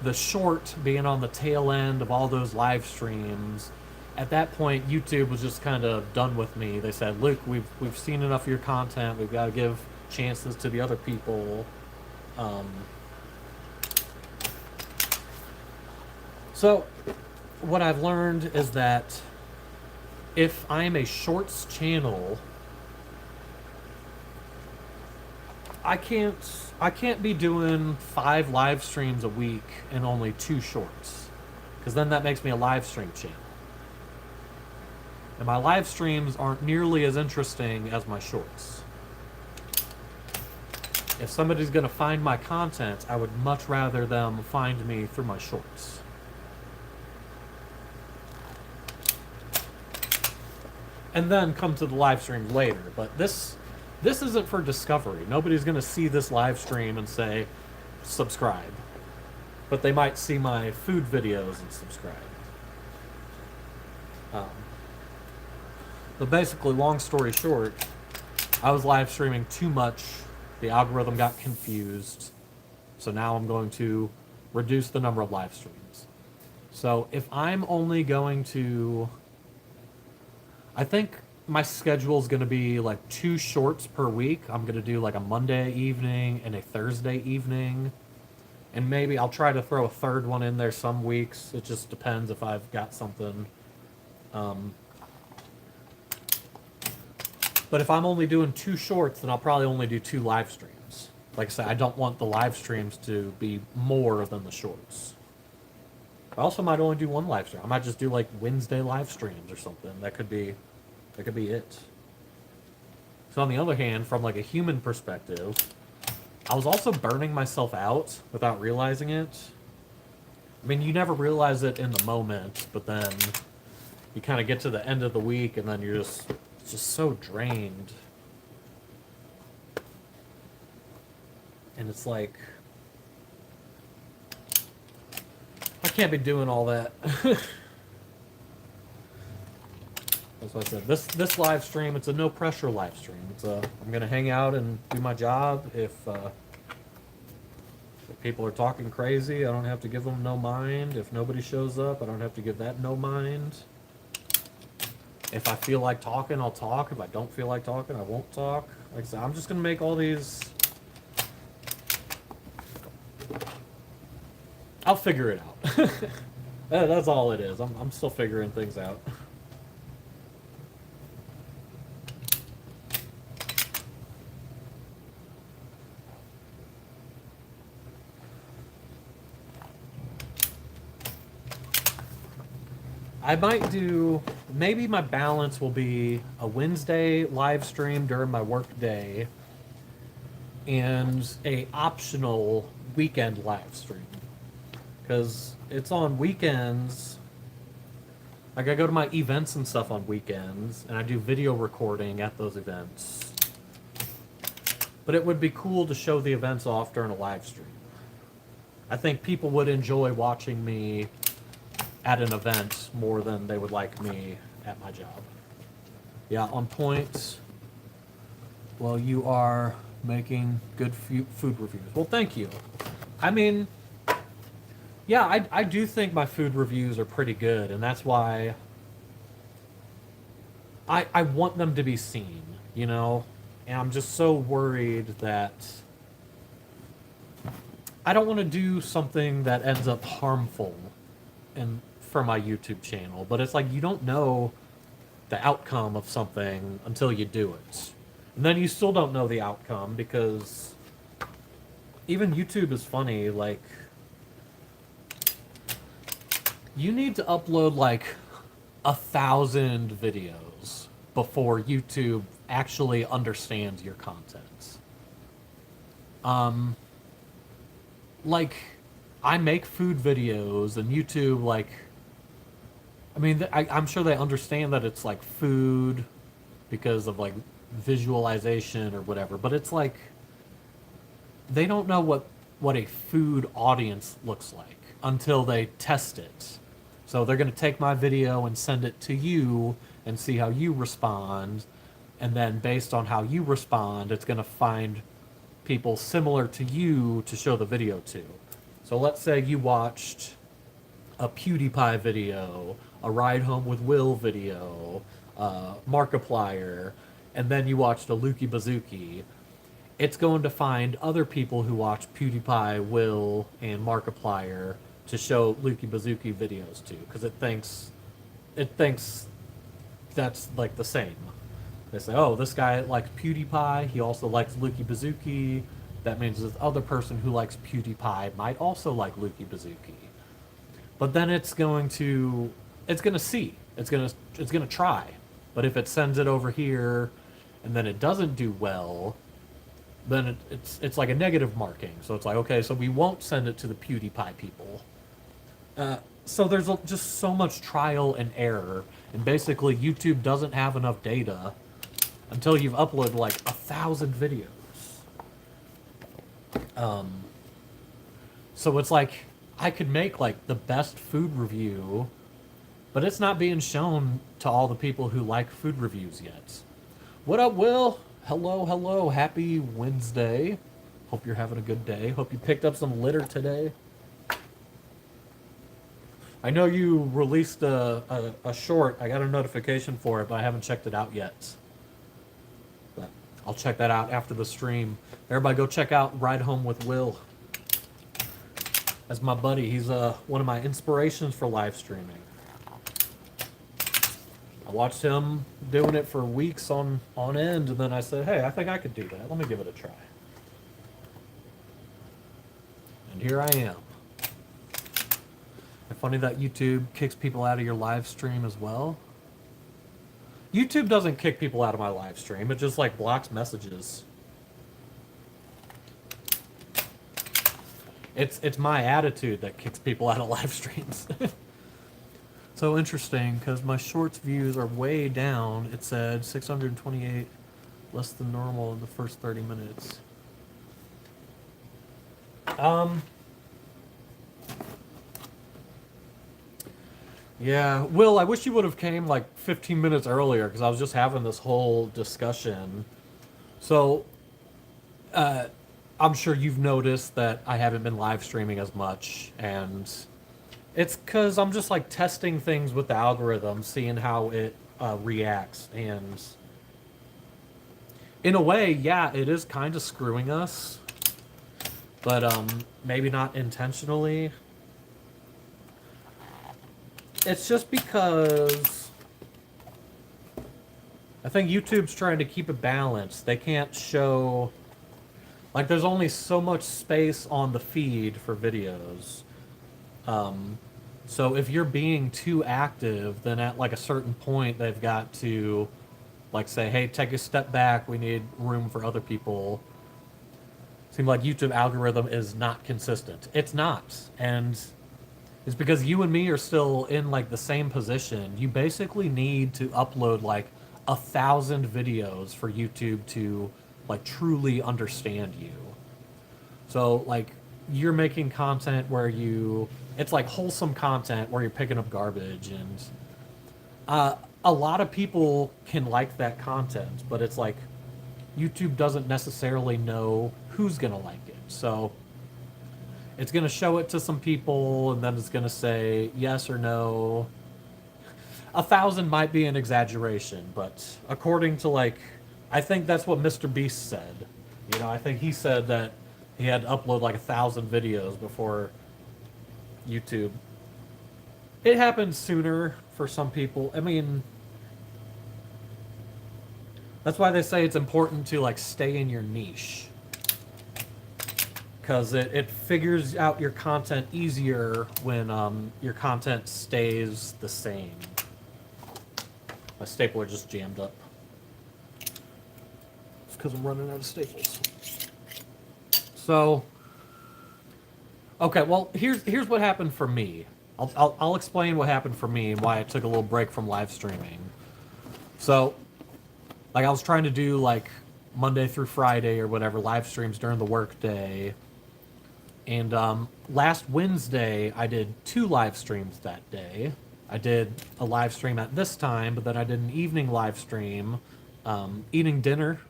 the short being on the tail end of all those live streams, at that point YouTube was just kind of done with me. They said, "Luke, we've seen enough of your content. We've got to give chances to the other people." So what I've learned is that if I'm a shorts channel, I can't be doing 5 live streams a week and only 2 shorts, because then that makes me a live stream channel. And my live streams aren't nearly as interesting as my shorts. If somebody's going to find my content, I would much rather them find me through my shorts. And then come to the live streams later. But this isn't for discovery. Nobody's going to see this live stream and say, subscribe. But they might see my food videos and subscribe. But basically, long story short, I was live streaming too much. The algorithm got confused. So now I'm going to reduce the number of live streams. So if I'm only going to... I think my schedule is going to be like 2 shorts per week. I'm going to do like a Monday evening and a Thursday evening. And maybe I'll try to throw a third one in there some weeks. It just depends if I've got something. But if I'm only doing 2 shorts, then I'll probably only do 2 live streams. Like I said, I don't want the live streams to be more than the shorts. I also might only do 1 live stream. I might just do like Wednesday live streams or something. That could be it. So on the other hand, from like a human perspective, I was also burning myself out without realizing it. I mean, you never realize it in the moment, but then you kind of get to the end of the week and then you're just so drained. And it's like, I can't be doing all that. That's what I said. This live stream, it's a no pressure live stream. I'm gonna hang out and do my job. If people are talking crazy, I don't have to give them no mind. If nobody shows up, I don't have to give that no mind. If I feel like talking, I'll talk. If I don't feel like talking, I won't talk. Like I said, I'm just gonna make all these. I'll figure it out. That's all it is. I'm still figuring things out. I might do, maybe my balance will be a Wednesday live stream during my work day and a optional weekend live stream. Because it's on weekends. Like, I go to my events and stuff on weekends, and I do video recording at those events. But it would be cool to show the events off during a live stream. I think people would enjoy watching me at an event more than they would like me at my job. Yeah, on point. Well, you are making good food reviews. Well, thank you. I mean, yeah, I do think my food reviews are pretty good, and that's why I want them to be seen, you know? And I'm just so worried that I don't want to do something that ends up harmful for my YouTube channel, but it's like you don't know the outcome of something until you do it. And then you still don't know the outcome because even YouTube is funny, like you need to upload like 1,000 videos before YouTube actually understands your content. Like I make food videos and YouTube, like, I mean, I'm sure they understand that it's like food because of like visualization or whatever, but it's like they don't know what a food audience looks like until they test it. So they're going to take my video and send it to you and see how you respond, and then based on how you respond, it's going to find people similar to you to show the video to. So let's say you watched a PewDiePie video, a Ride Home with Will video, Markiplier, and then you watched a Lukey Bazookey. It's going to find other people who watch PewDiePie, Will, and Markiplier to show Lukey Bazookey videos to, because it thinks that's like the same. They say, oh, this guy likes PewDiePie, he also likes Lukey Bazookey, that means this other person who likes PewDiePie might also like Lukey Bazookey. But then it's gonna see. It's gonna try. But if it sends it over here and then it doesn't do well, then it's like a negative marking. So it's like, okay, so we won't send it to the PewDiePie people. So there's just so much trial and error, and basically YouTube doesn't have enough data until you've uploaded like 1,000 videos. So it's like I could make like the best food review, but it's not being shown to all the people who like food reviews yet. What up, Will? Hello, hello. Happy Wednesday. Hope you're having a good day. Hope you picked up some litter today. I know you released a short. I got a notification for it, but I haven't checked it out yet. But I'll check that out after the stream. Everybody go check out Ride Home with Will. That's my buddy. He's one of my inspirations for live streaming. I watched him doing it for weeks on end, and then I said, hey, I think I could do that. Let me give it a try. And here I am. It's funny that YouTube kicks people out of your live stream as well. YouTube doesn't kick people out of my live stream. It just like blocks messages. It's my attitude that kicks people out of live streams. So interesting, because my shorts views are way down. It said 628, less than normal in the first 30 minutes. Yeah, Will, I wish you would have came like 15 minutes earlier, because I was just having this whole discussion. So, I'm sure you've noticed that I haven't been live streaming as much, and it's because I'm just like testing things with the algorithm, seeing how it reacts, and in a way, yeah, it is kind of screwing us, but maybe not intentionally. It's just because I think YouTube's trying to keep it balanced. They can't show, like, there's only so much space on the feed for videos. So if you're being too active, then at like a certain point, they've got to like say, hey, take a step back. We need room for other people. Seems like YouTube algorithm is not consistent. It's not. And it's because you and me are still in like the same position. You basically need to upload like 1,000 videos for YouTube to like truly understand you. So like you're making content where it's like wholesome content where you're picking up garbage, and a lot of people can like that content, but it's like YouTube doesn't necessarily know who's gonna like it. So it's gonna show it to some people, and then it's gonna say yes or no. 1,000 might be an exaggeration, but according to like, I think that's what Mr. Beast said. You know, I think he said that he had to upload like 1,000 videos before YouTube. It happens sooner for some people. I mean, that's why they say it's important to like stay in your niche, because it figures out your content easier when your content stays the same. My stapler just jammed up. It's because I'm running out of staples. So, okay, well, here's what happened for me. I'll explain what happened for me and why I took a little break from live streaming. So, like, I was trying to do like Monday through Friday or whatever live streams during the workday, and last Wednesday I did 2 live streams that day. I did a live stream at this time, but then I did an evening live stream, eating dinner,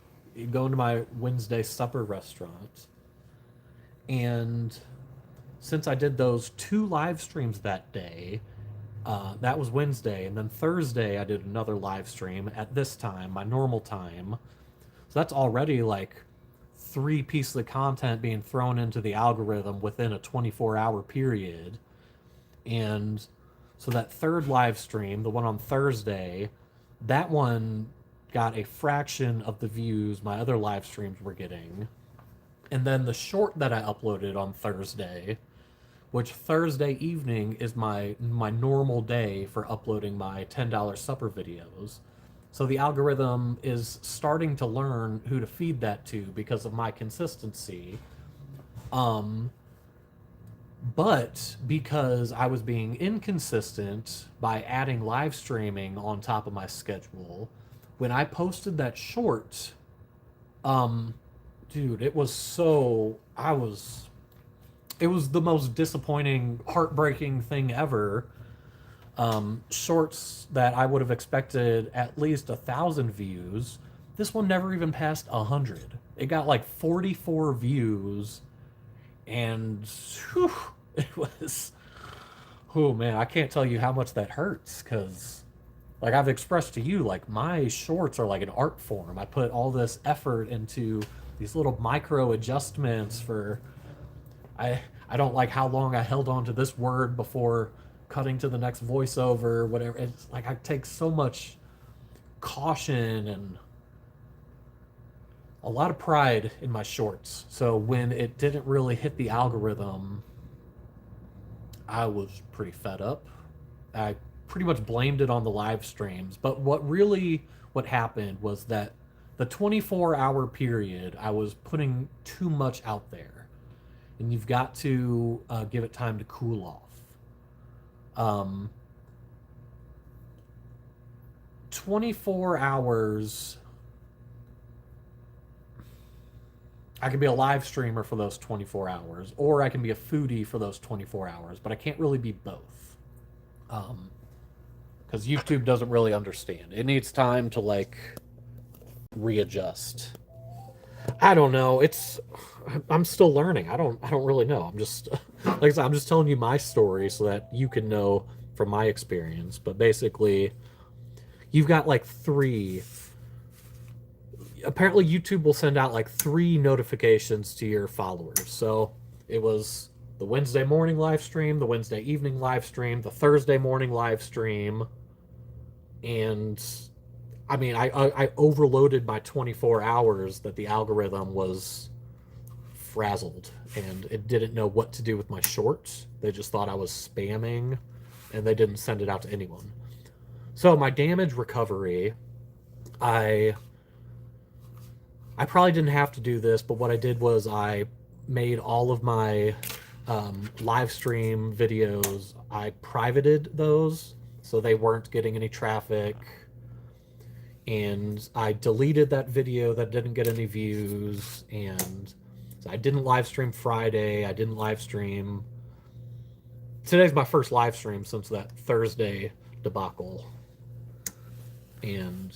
going to my Wednesday supper restaurant. And since I did those 2 live streams that day, that was Wednesday, and then Thursday I did another live stream at this time, my normal time. So that's already like 3 pieces of content being thrown into the algorithm within a 24-hour period. And so that third live stream, the one on Thursday, that one got a fraction of the views my other live streams were getting. And then the short that I uploaded on Thursday, which Thursday evening is my normal day for uploading my $10 supper videos. So the algorithm is starting to learn who to feed that to because of my consistency. But because I was being inconsistent by adding live streaming on top of my schedule, when I posted that short, dude, it was the most disappointing, heartbreaking thing ever. Shorts that I would have expected at least 1,000 views, this one never even passed 100. It got like 44 views, and whew, it was, oh man, I can't tell you how much that hurts, because like I've expressed to you, like my shorts are like an art form. I put all this effort into these little micro adjustments for, I don't like how long I held on to this word before cutting to the next voiceover, whatever. It's like I take so much caution and a lot of pride in my shorts. So when it didn't really hit the algorithm, I was pretty fed up. I pretty much blamed it on the live streams. But what happened was that the 24-hour period, I was putting too much out there. And you've got to give it time to cool off. 24 hours, I can be a live streamer for those 24 hours, or I can be a foodie for those 24 hours, but I can't really be both. Because YouTube doesn't really understand. It needs time to like readjust. I don't know. I'm still learning. I don't really know. I'm just like I said, I'm just telling you my story so that you can know from my experience. But basically, you've got like apparently YouTube will send out like 3 notifications to your followers. So it was the Wednesday morning live stream, the Wednesday evening live stream, the Thursday morning live stream, and I mean, I overloaded my 24 hours that the algorithm was frazzled, and it didn't know what to do with my shorts. They just thought I was spamming, and they didn't send it out to anyone. So my damage recovery, I probably didn't have to do this, but what I did was I made all of my live stream videos, I privated those, so they weren't getting any traffic. And I deleted that video that didn't get any views, and so I didn't live stream Friday. I didn't live stream. Today's my first live stream since that Thursday debacle. And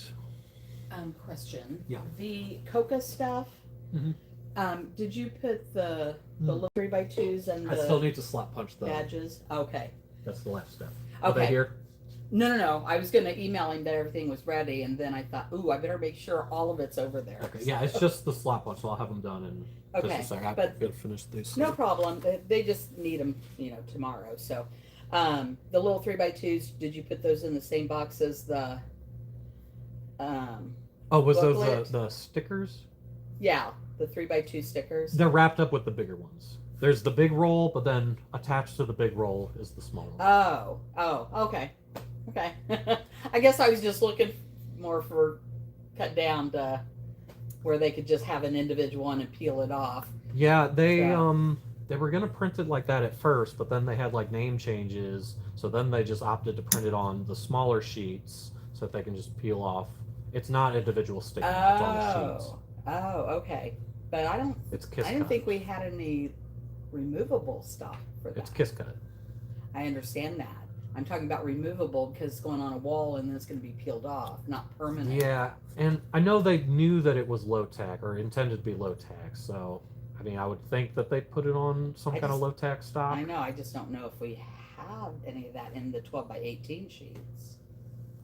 question. Yeah. The coca stuff. Mm-hmm. Did you put the little 3x2s and I the still need to slap punch the badges? Okay. That's the last step. Are Okay. they here? No. I was gonna email him that everything was ready, and then I thought, ooh, I better make sure all of it's over there. Okay. Yeah, it's just the slap punch, so I'll have them done in just a second. I've got to finish these. No problem. They just need them, tomorrow. So, the little 3x2s. Did you put those in the same box as the? Oh, was booklet? those the stickers? Yeah, the 3x2 stickers. They're wrapped up with the bigger ones. There's the big roll, but then attached to the big roll is the small one. Oh, okay. I guess I was just looking more for cut down to where they could just have an individual one and peel it off. Yeah, they were gonna print it like that at first, but then they had like name changes, so then they just opted to print it on the smaller sheets so that they can just peel off. It's not individual stickers, it's on the sheets. Oh, okay. But It's kiss I didn't cut. think we had any removable stuff for that. It's kiss cut. I understand that. I'm talking about removable because it's going on a wall and then it's going to be peeled off, not permanent. Yeah, and I know they knew that it was low tech or intended to be low tech, so I mean I would think that they put it on some kind of low tech stock. I know, I just don't know if we have any of that in the 12x18 sheets.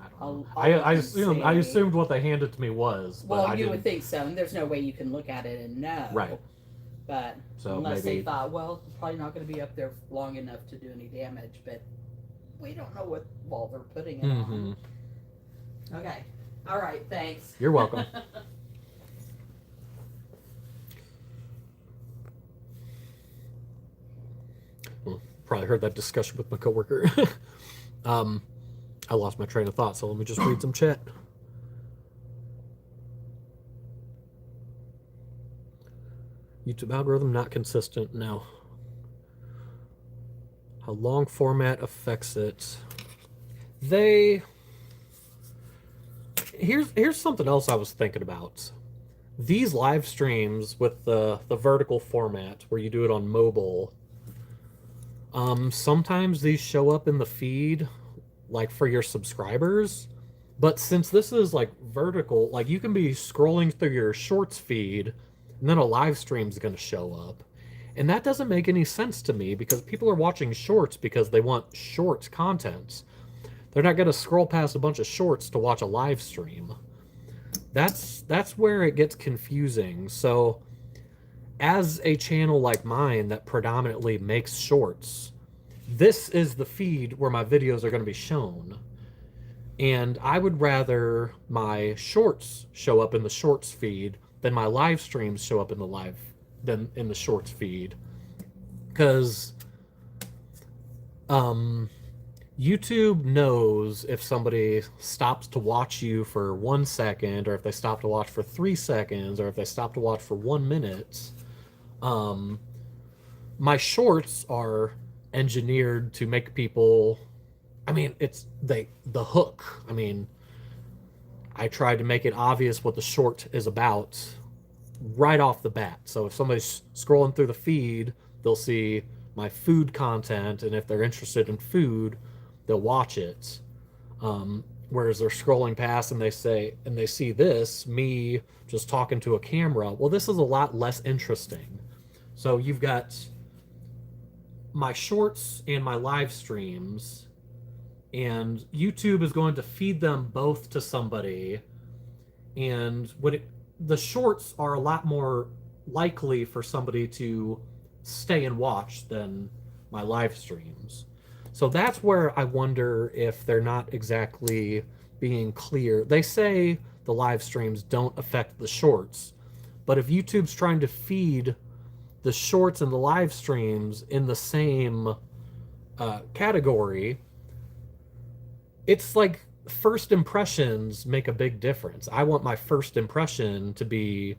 I don't know. I'll I look I and see. assumed what they handed to me was. But Well, I you would didn't. think so, and there's no way you can look at it and know. Right. But So unless maybe they thought, well, it's probably not going to be up there long enough to do any damage, but we don't know what wall they're putting it on. Okay. All right. Thanks. You're welcome. Well, probably heard that discussion with my coworker. I lost my train of thought, so let me just read some chat. YouTube algorithm not consistent. No. How long format affects it. Here's something else I was thinking about. These live streams with the vertical format where you do it on mobile, sometimes these show up in the feed like for your subscribers, but since this is like vertical, like you can be scrolling through your shorts feed and then a live stream is going to show up, and that doesn't make any sense to me because people are watching shorts because they want shorts content. They're not going to scroll past a bunch of shorts to watch a live stream. That's where it gets confusing. So as a channel like mine that predominantly makes shorts, this is the feed where my videos are going to be shown. And I would rather my shorts show up in the shorts feed than my live streams show up in the shorts feed. Because YouTube knows if somebody stops to watch you for 1 second, or if they stop to watch for 3 seconds, or if they stop to watch for 1 minute. My shorts are engineered to make people, I mean, it's the hook. I mean, I tried to make it obvious what the short is about right off the bat. So if somebody's scrolling through the feed, they'll see my food content, and if they're interested in food, they'll watch it. Whereas they're scrolling past and they see this, me just talking to a camera. Well, this is a lot less interesting. So you've got my shorts and my live streams, and YouTube is going to feed them both to somebody. And the shorts are a lot more likely for somebody to stay and watch than my live streams. So that's where I wonder if they're not exactly being clear. They say the live streams don't affect the shorts, but if YouTube's trying to feed the shorts and the live streams in the same category, it's like first impressions make a big difference. I want my first impression to be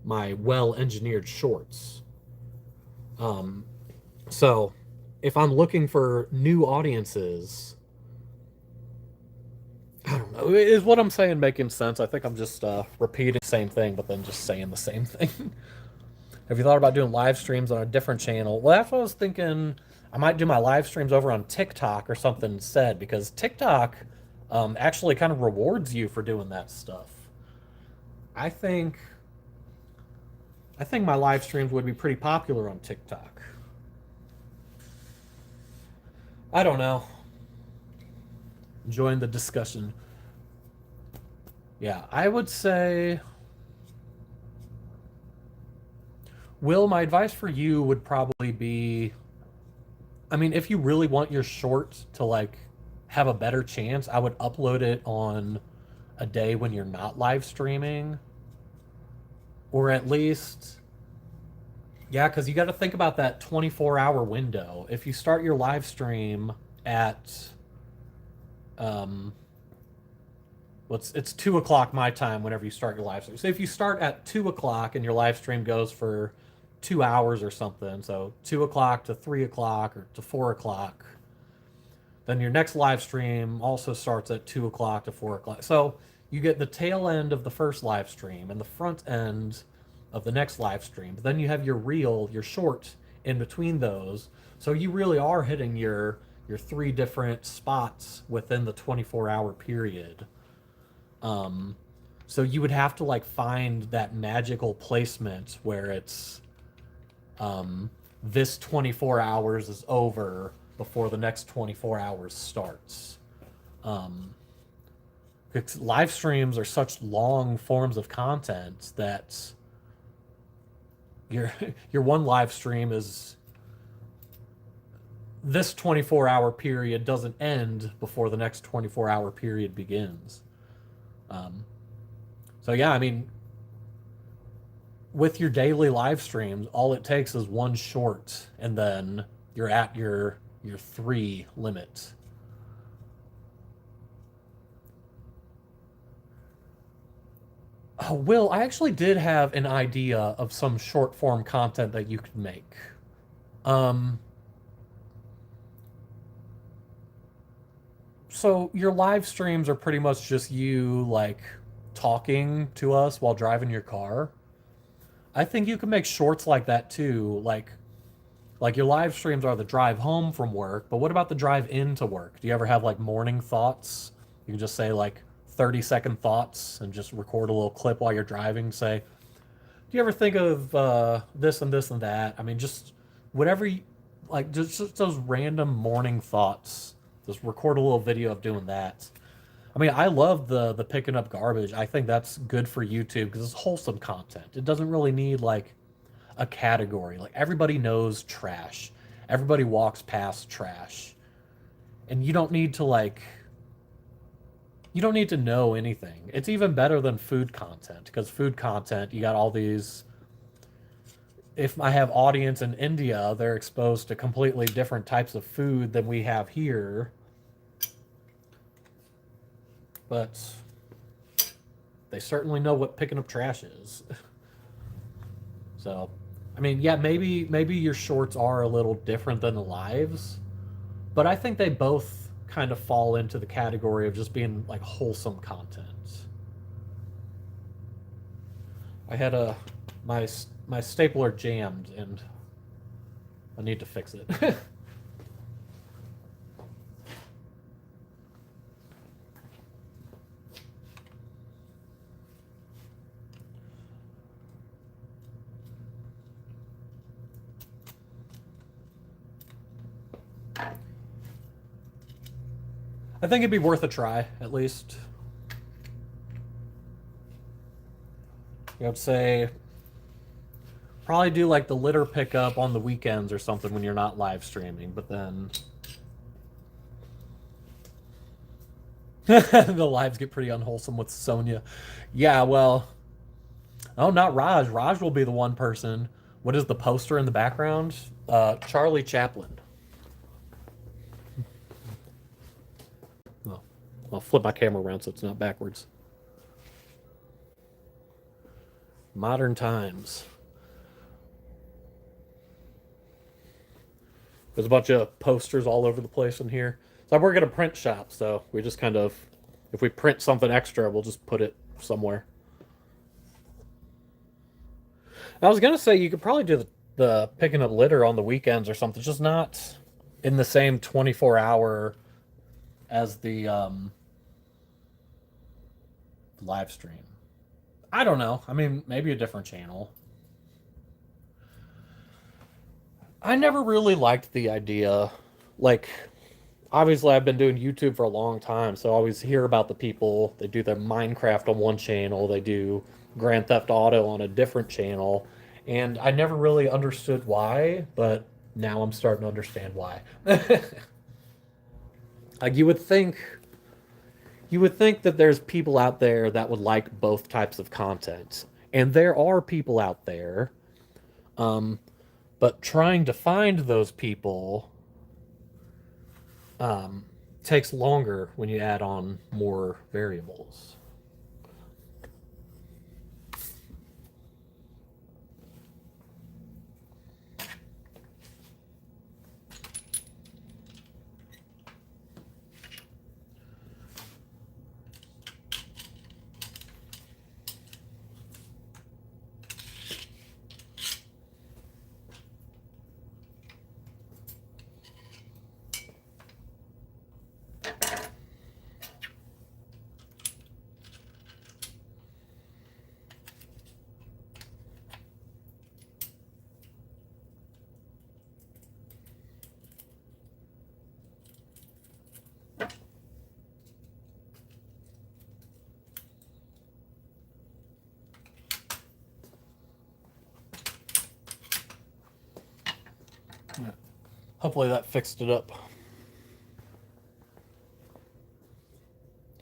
my well-engineered shorts. So if I'm looking for new audiences, I don't know. Is what I'm saying making sense? I think I'm just repeating the same thing, but then just saying the same thing. Have you thought about doing live streams on a different channel? Well, that's what I was thinking. I might do my live streams over on TikTok or something instead, because TikTok actually kind of rewards you for doing that stuff. I think my live streams would be pretty popular on TikTok. I don't know. Enjoying the discussion. Yeah, I would say, Will, my advice for you would probably be, I mean, if you really want your short to like have a better chance, I would upload it on a day when you're not live streaming. Or at least, yeah, because you got to think about that 24-hour window. If you start your live stream at, it's 2 o'clock my time whenever you start your live stream. So if you start at 2 o'clock and your live stream goes for 2 hours or something, so 2 o'clock to 3 o'clock or to 4 o'clock, then your next live stream also starts at 2 o'clock to 4 o'clock. So you get the tail end of the first live stream and the front end of the next live stream. But then you have your reel, your short in between those. So you really are hitting your 3 different spots within the 24-hour period. So you would have to like find that magical placement where it's this 24 hours is over before the next 24 hours starts. Because live streams are such long forms of content that your one live stream is, this 24-hour period doesn't end before the next 24-hour period begins. So yeah, I mean, with your daily live streams, all it takes is one short, and then you're at your 3 limit. Oh, Will, I actually did have an idea of some short form content that you could make. So your live streams are pretty much just you like talking to us while driving your car. I think you can make shorts like that too. Like your live streams are the drive home from work, but what about the drive into work? Do you ever have like morning thoughts? You can just say like 30-second thoughts and just record a little clip while you're driving. Say, do you ever think of this and this and that? I mean, just whatever you like, just those random morning thoughts. Just record a little video of doing that. I mean, I love the picking up garbage. I think that's good for YouTube because it's wholesome content. It doesn't really need like a category. Like everybody knows trash. Everybody walks past trash. And you don't need to know anything. It's even better than food content because food content, you got all these. If I have audience in India, they're exposed to completely different types of food than we have here. But they certainly know what picking up trash is. So, I mean, yeah, maybe your shorts are a little different than the lives, but I think they both kind of fall into the category of just being like wholesome content. I had my stapler jammed and I need to fix it. I think it'd be worth a try, at least. I would say probably do like the litter pickup on the weekends or something when you're not live streaming, but then the lives get pretty unwholesome with Sonia. Yeah, well, oh, not Raj. Raj will be the one person. What is the poster in the background? Charlie Chaplin. Oh, I'll flip my camera around so it's not backwards. Modern times. There's a bunch of posters all over the place in here. So I work at a print shop, so we just kind of, if we print something extra, we'll just put it somewhere. I was gonna say you could probably do the picking up litter on the weekends or something, just not in the same 24-hour as the live stream. I don't know. I mean, maybe a different channel. I never really liked the idea. Like, obviously, I've been doing YouTube for a long time, so I always hear about the people. They do their Minecraft on one channel, they do Grand Theft Auto on a different channel, and I never really understood why, but now I'm starting to understand why. Like, you would think that there's people out there that would like both types of content, and there are people out there. But trying to find those people takes longer when you add on more variables. Hopefully that fixed it up.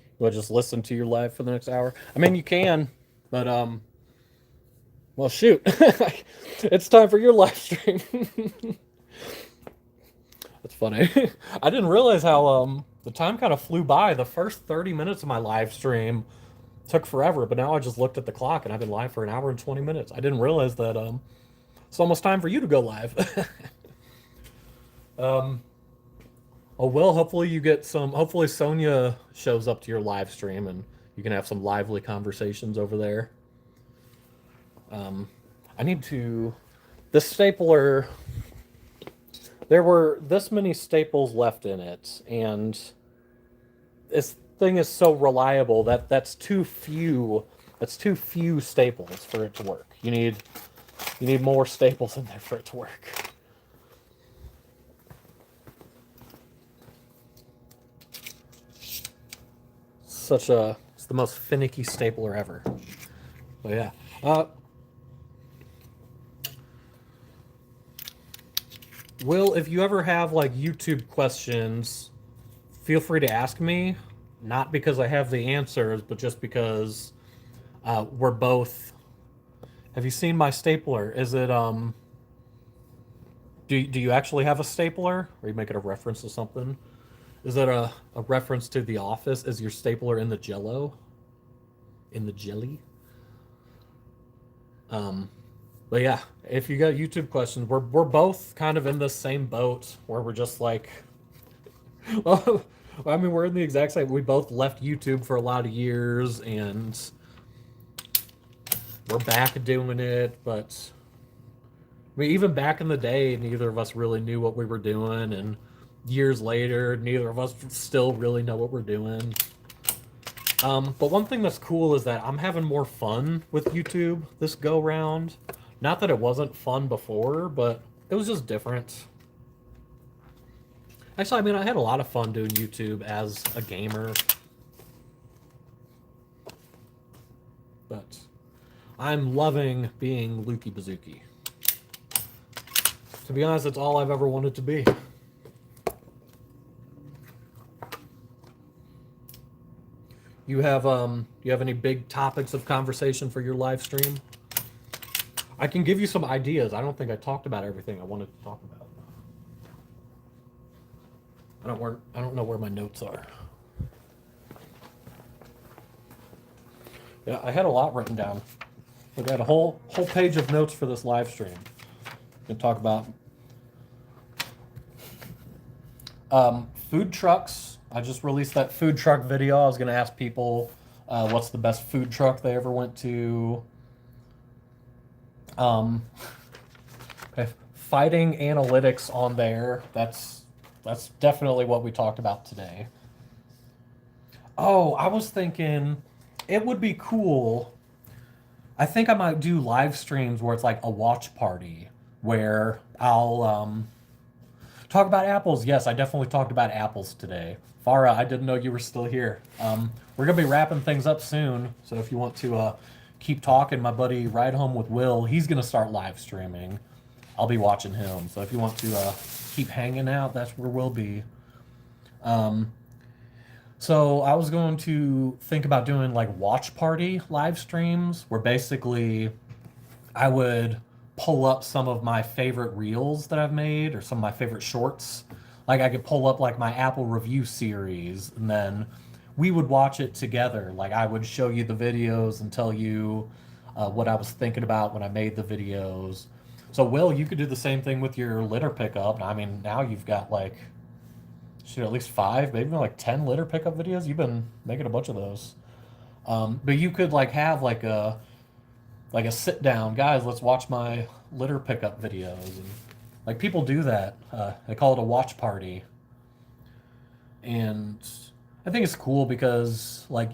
You want to just listen to your live for the next hour? I mean, you can, but well, shoot, it's time for your live stream. funny. I didn't realize how the time kind of flew by. The first 30 minutes of my live stream took forever, but now I just looked at the clock and I've been live for an hour and 20 minutes. I didn't realize that it's almost time for you to go live. um, oh well, hopefully you get some. Hopefully Sonia shows up to your live stream and you can have some lively conversations over there. I need to. This stapler. There were this many staples left in it, and this thing is so reliable that that's too few. That's too few staples for it to work. You need more staples in there for it to work. It's the most finicky stapler ever. But yeah. Will, if you ever have like YouTube questions, feel free to ask me. Not because I have the answers, but just because we're both. Have you seen my stapler? Is it Do you actually have a stapler? Or are you making a reference to something? Is that a reference to The Office? Is your stapler in the jello? In the jelly? But yeah, if you got YouTube questions, we're both kind of in the same boat where we're just like, well, I mean, we're in the exact same. We both left YouTube for a lot of years, and we're back doing it. But I mean, even back in the day, neither of us really knew what we were doing, and years later, neither of us still really know what we're doing. But one thing that's cool is that I'm having more fun with YouTube this go round. Not that it wasn't fun before, but it was just different. Actually, I mean, I had a lot of fun doing YouTube as a gamer. But I'm loving being Lukey Bazookey. To be honest, it's all I've ever wanted to be. You have any big topics of conversation for your live stream? I can give you some ideas. I don't think I talked about everything I wanted to talk about. I don't know where my notes are. Yeah, I had a lot written down. I got a whole page of notes for this live stream. We can talk about food trucks. I just released that food truck video. I was going to ask people what's the best food truck they ever went to. Fighting analytics on there. That's definitely what we talked about today. Oh, I was thinking it would be cool. I think I might do live streams where it's like a watch party where I'll talk about apples. Yes, I definitely talked about apples today. Farah, I didn't know you were still here. We're going to be wrapping things up soon, so if you want to keep talking, my buddy Ride Home with Will, he's going to start live streaming. I'll be watching him, so if you want to keep hanging out, that's where we'll be. So I was going to think about doing like watch party live streams where basically I would pull up some of my favorite reels that I've made or some of my favorite shorts. Like I could pull up like my Apple review series and then we would watch it together. Like I would show you the videos and tell you what I was thinking about when I made the videos. So Will, you could do the same thing with your litter pickup. I mean, now you've got like, at least 5, maybe like 10 litter pickup videos. You've been making a bunch of those. But you could like have like a sit down, guys, let's watch my litter pickup videos. And like people do that. They call it a watch party. And I think it's cool because like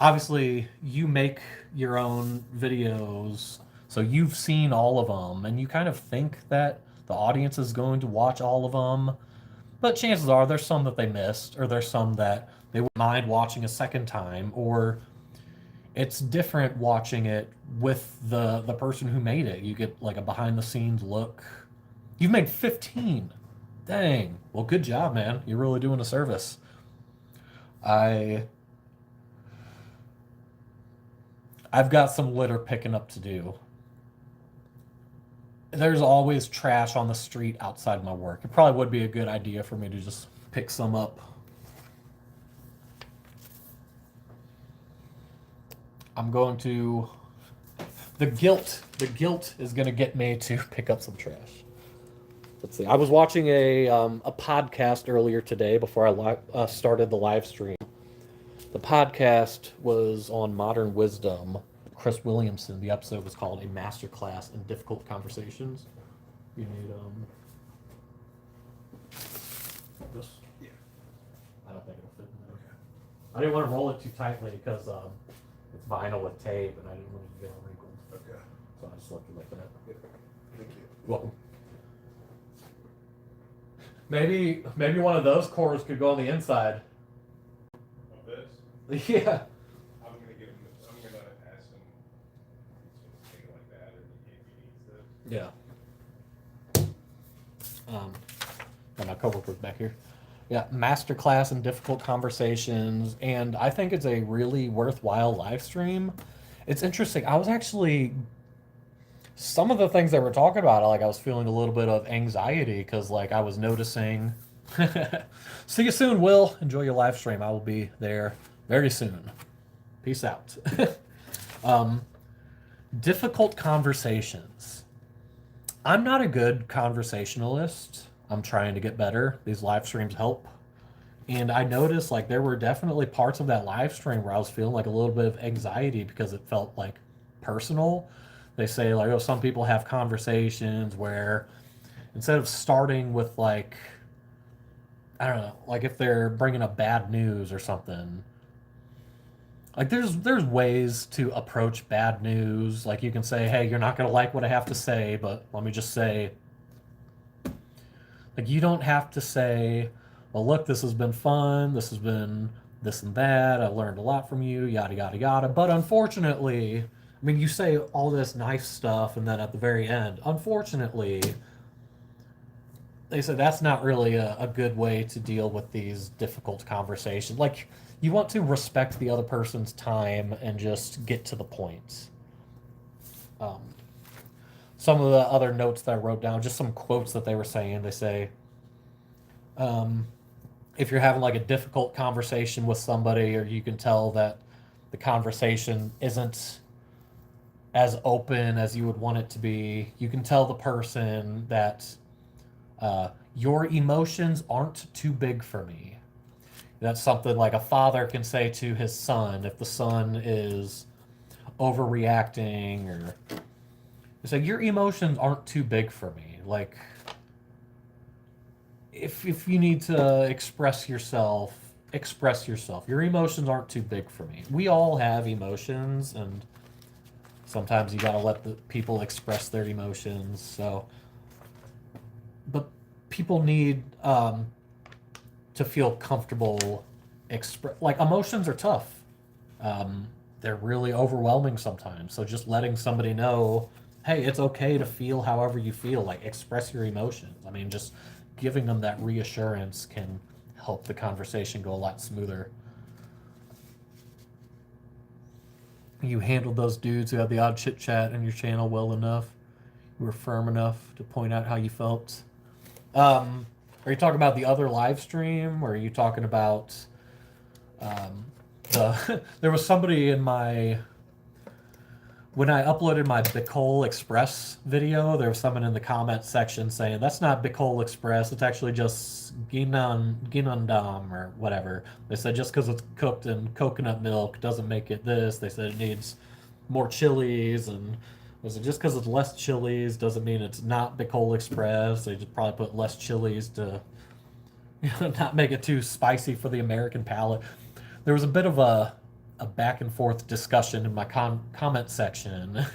obviously you make your own videos, so you've seen all of them and you kind of think that the audience is going to watch all of them. But chances are there's some that they missed, or there's some that they wouldn't mind watching a second time, or it's different watching it with the person who made it. You get like a behind the scenes look. You've made 15. Dang. Well, good job, man. You're really doing a service. I've got some litter picking up to do. there's always trash on the street outside my work. It probably would be a good idea for me to just pick some up. I'm going to... The guilt is going to get me to pick up some trash. Let's see. I was watching a podcast earlier today before I started the live stream. The podcast was on modern wisdom. Chris Williamson. The episode was called "A Masterclass in Difficult Conversations." You need this. Yeah. I don't think it'll fit in there. Okay. I didn't want to roll it too tightly because it's vinyl with tape, and I didn't want it to get all wrinkled. Okay. So I just left it like that. Yeah. Thank you. You're welcome. Maybe one of those cores could go on the inside. Of this? Yeah. I'm gonna ask him something like that, or if he needs this. Yeah. And my coworker's back here. Yeah, masterclass in difficult conversations, and I think it's a really worthwhile live stream. It's interesting. I was actually some of the things they were talking about, like I was feeling a little bit of anxiety because like I was noticing. See you soon, Will. Enjoy your live stream. I will be there very soon. Peace out. Difficult conversations. I'm not a good conversationalist. I'm trying to get better. These live streams help. And I noticed like there were definitely parts of that live stream where I was feeling like a little bit of anxiety because it felt like personal. They say like, oh, some people have conversations where instead of starting with like, I don't know, like if they're bringing up bad news or something, like there's ways to approach bad news. Like you can say, hey, you're not going to like what I have to say, but let me just say, like you don't have to say, well, look, this has been fun. This has been this and that. I learned a lot from you, yada, yada, yada. But unfortunately, I mean, you say all this nice stuff, and then at the very end, unfortunately, they said that's not really a good way to deal with these difficult conversations. Like, you want to respect the other person's time and just get to the point. Some of the other notes that I wrote down, just some quotes that they were saying, they say, if you're having like a difficult conversation with somebody, or you can tell that the conversation isn't as open as you would want it to be, you can tell the person that your emotions aren't too big for me. That's something like a father can say to his son if the son is overreacting, or it's like your emotions aren't too big for me. Like if you need to express yourself, express yourself. Your emotions aren't too big for me. We all have emotions, and sometimes you gotta let the people express their emotions. So, but people need to feel comfortable. Like emotions are tough. They're really overwhelming sometimes. So just letting somebody know, hey, it's okay to feel however you feel. Like express your emotions. I mean, just giving them that reassurance can help the conversation go a lot smoother. You handled those dudes who had the odd chit chat in your channel well enough. You were firm enough to point out how you felt. Are you talking about the other live stream, or are you talking about there was somebody in my, when I uploaded my Bicol Express video, there was someone in the comment section saying that's not Bicol Express, it's actually just Ginandam or whatever. They said just because it's cooked in coconut milk doesn't make it this. They said it needs more chilies, and was it just because it's less chilies doesn't mean it's not Bicol Express. They just probably put less chilies to not make it too spicy for the American palate. There was a bit of a back and forth discussion in my comment section.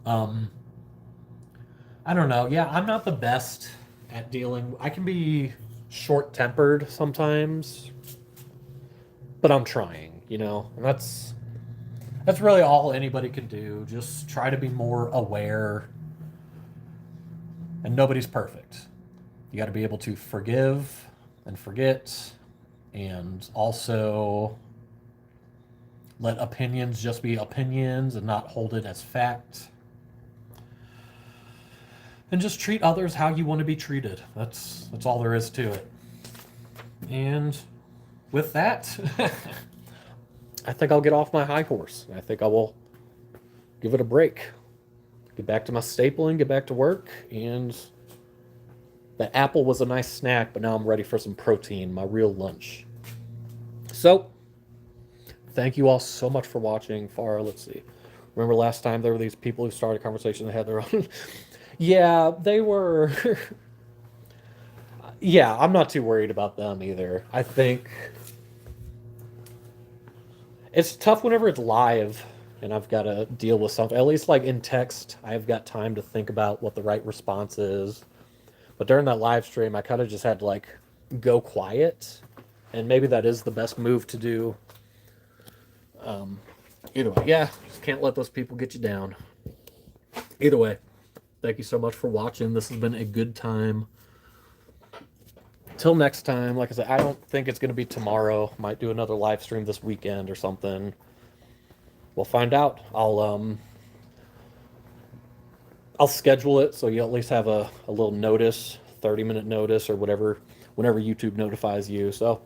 I don't know. Yeah, I'm not the best at dealing. I can be short-tempered sometimes, but I'm trying, and that's really all anybody can do. Just try to be more aware. And nobody's perfect. You got to be able to forgive and forget, and also let opinions just be opinions and not hold it as fact. and just treat others how you want to be treated. That's all there is to it. And with that, I think I'll get off my high horse. I think I will give it a break. Get back to my stapling, get back to work, and the apple was a nice snack, but now I'm ready for some protein, my real lunch. So, thank you all so much for watching. Let's see. Remember last time there were these people who started a conversation that had their own... Yeah, they were... Yeah, I'm not too worried about them either. I think... It's tough whenever it's live and I've got to deal with something. At least like in text, I've got time to think about what the right response is. But during that live stream, I kind of just had to like go quiet. And maybe that is the best move to do. Either way, yeah, just can't let those people get you down. Either way, thank you so much for watching. This has been a good time. Till next time, like I said, I don't think it's going to be tomorrow. Might do another live stream this weekend or something. We'll find out. I'll schedule it so you at least have a little notice, 30-minute notice or whatever, whenever YouTube notifies you. So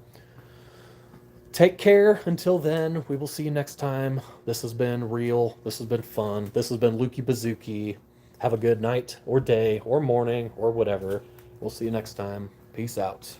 take care. Until then, we will see you next time. This has been real. This has been fun. This has been Lukey Bazookey. Have a good night or day or morning or whatever. We'll see you next time. Peace out.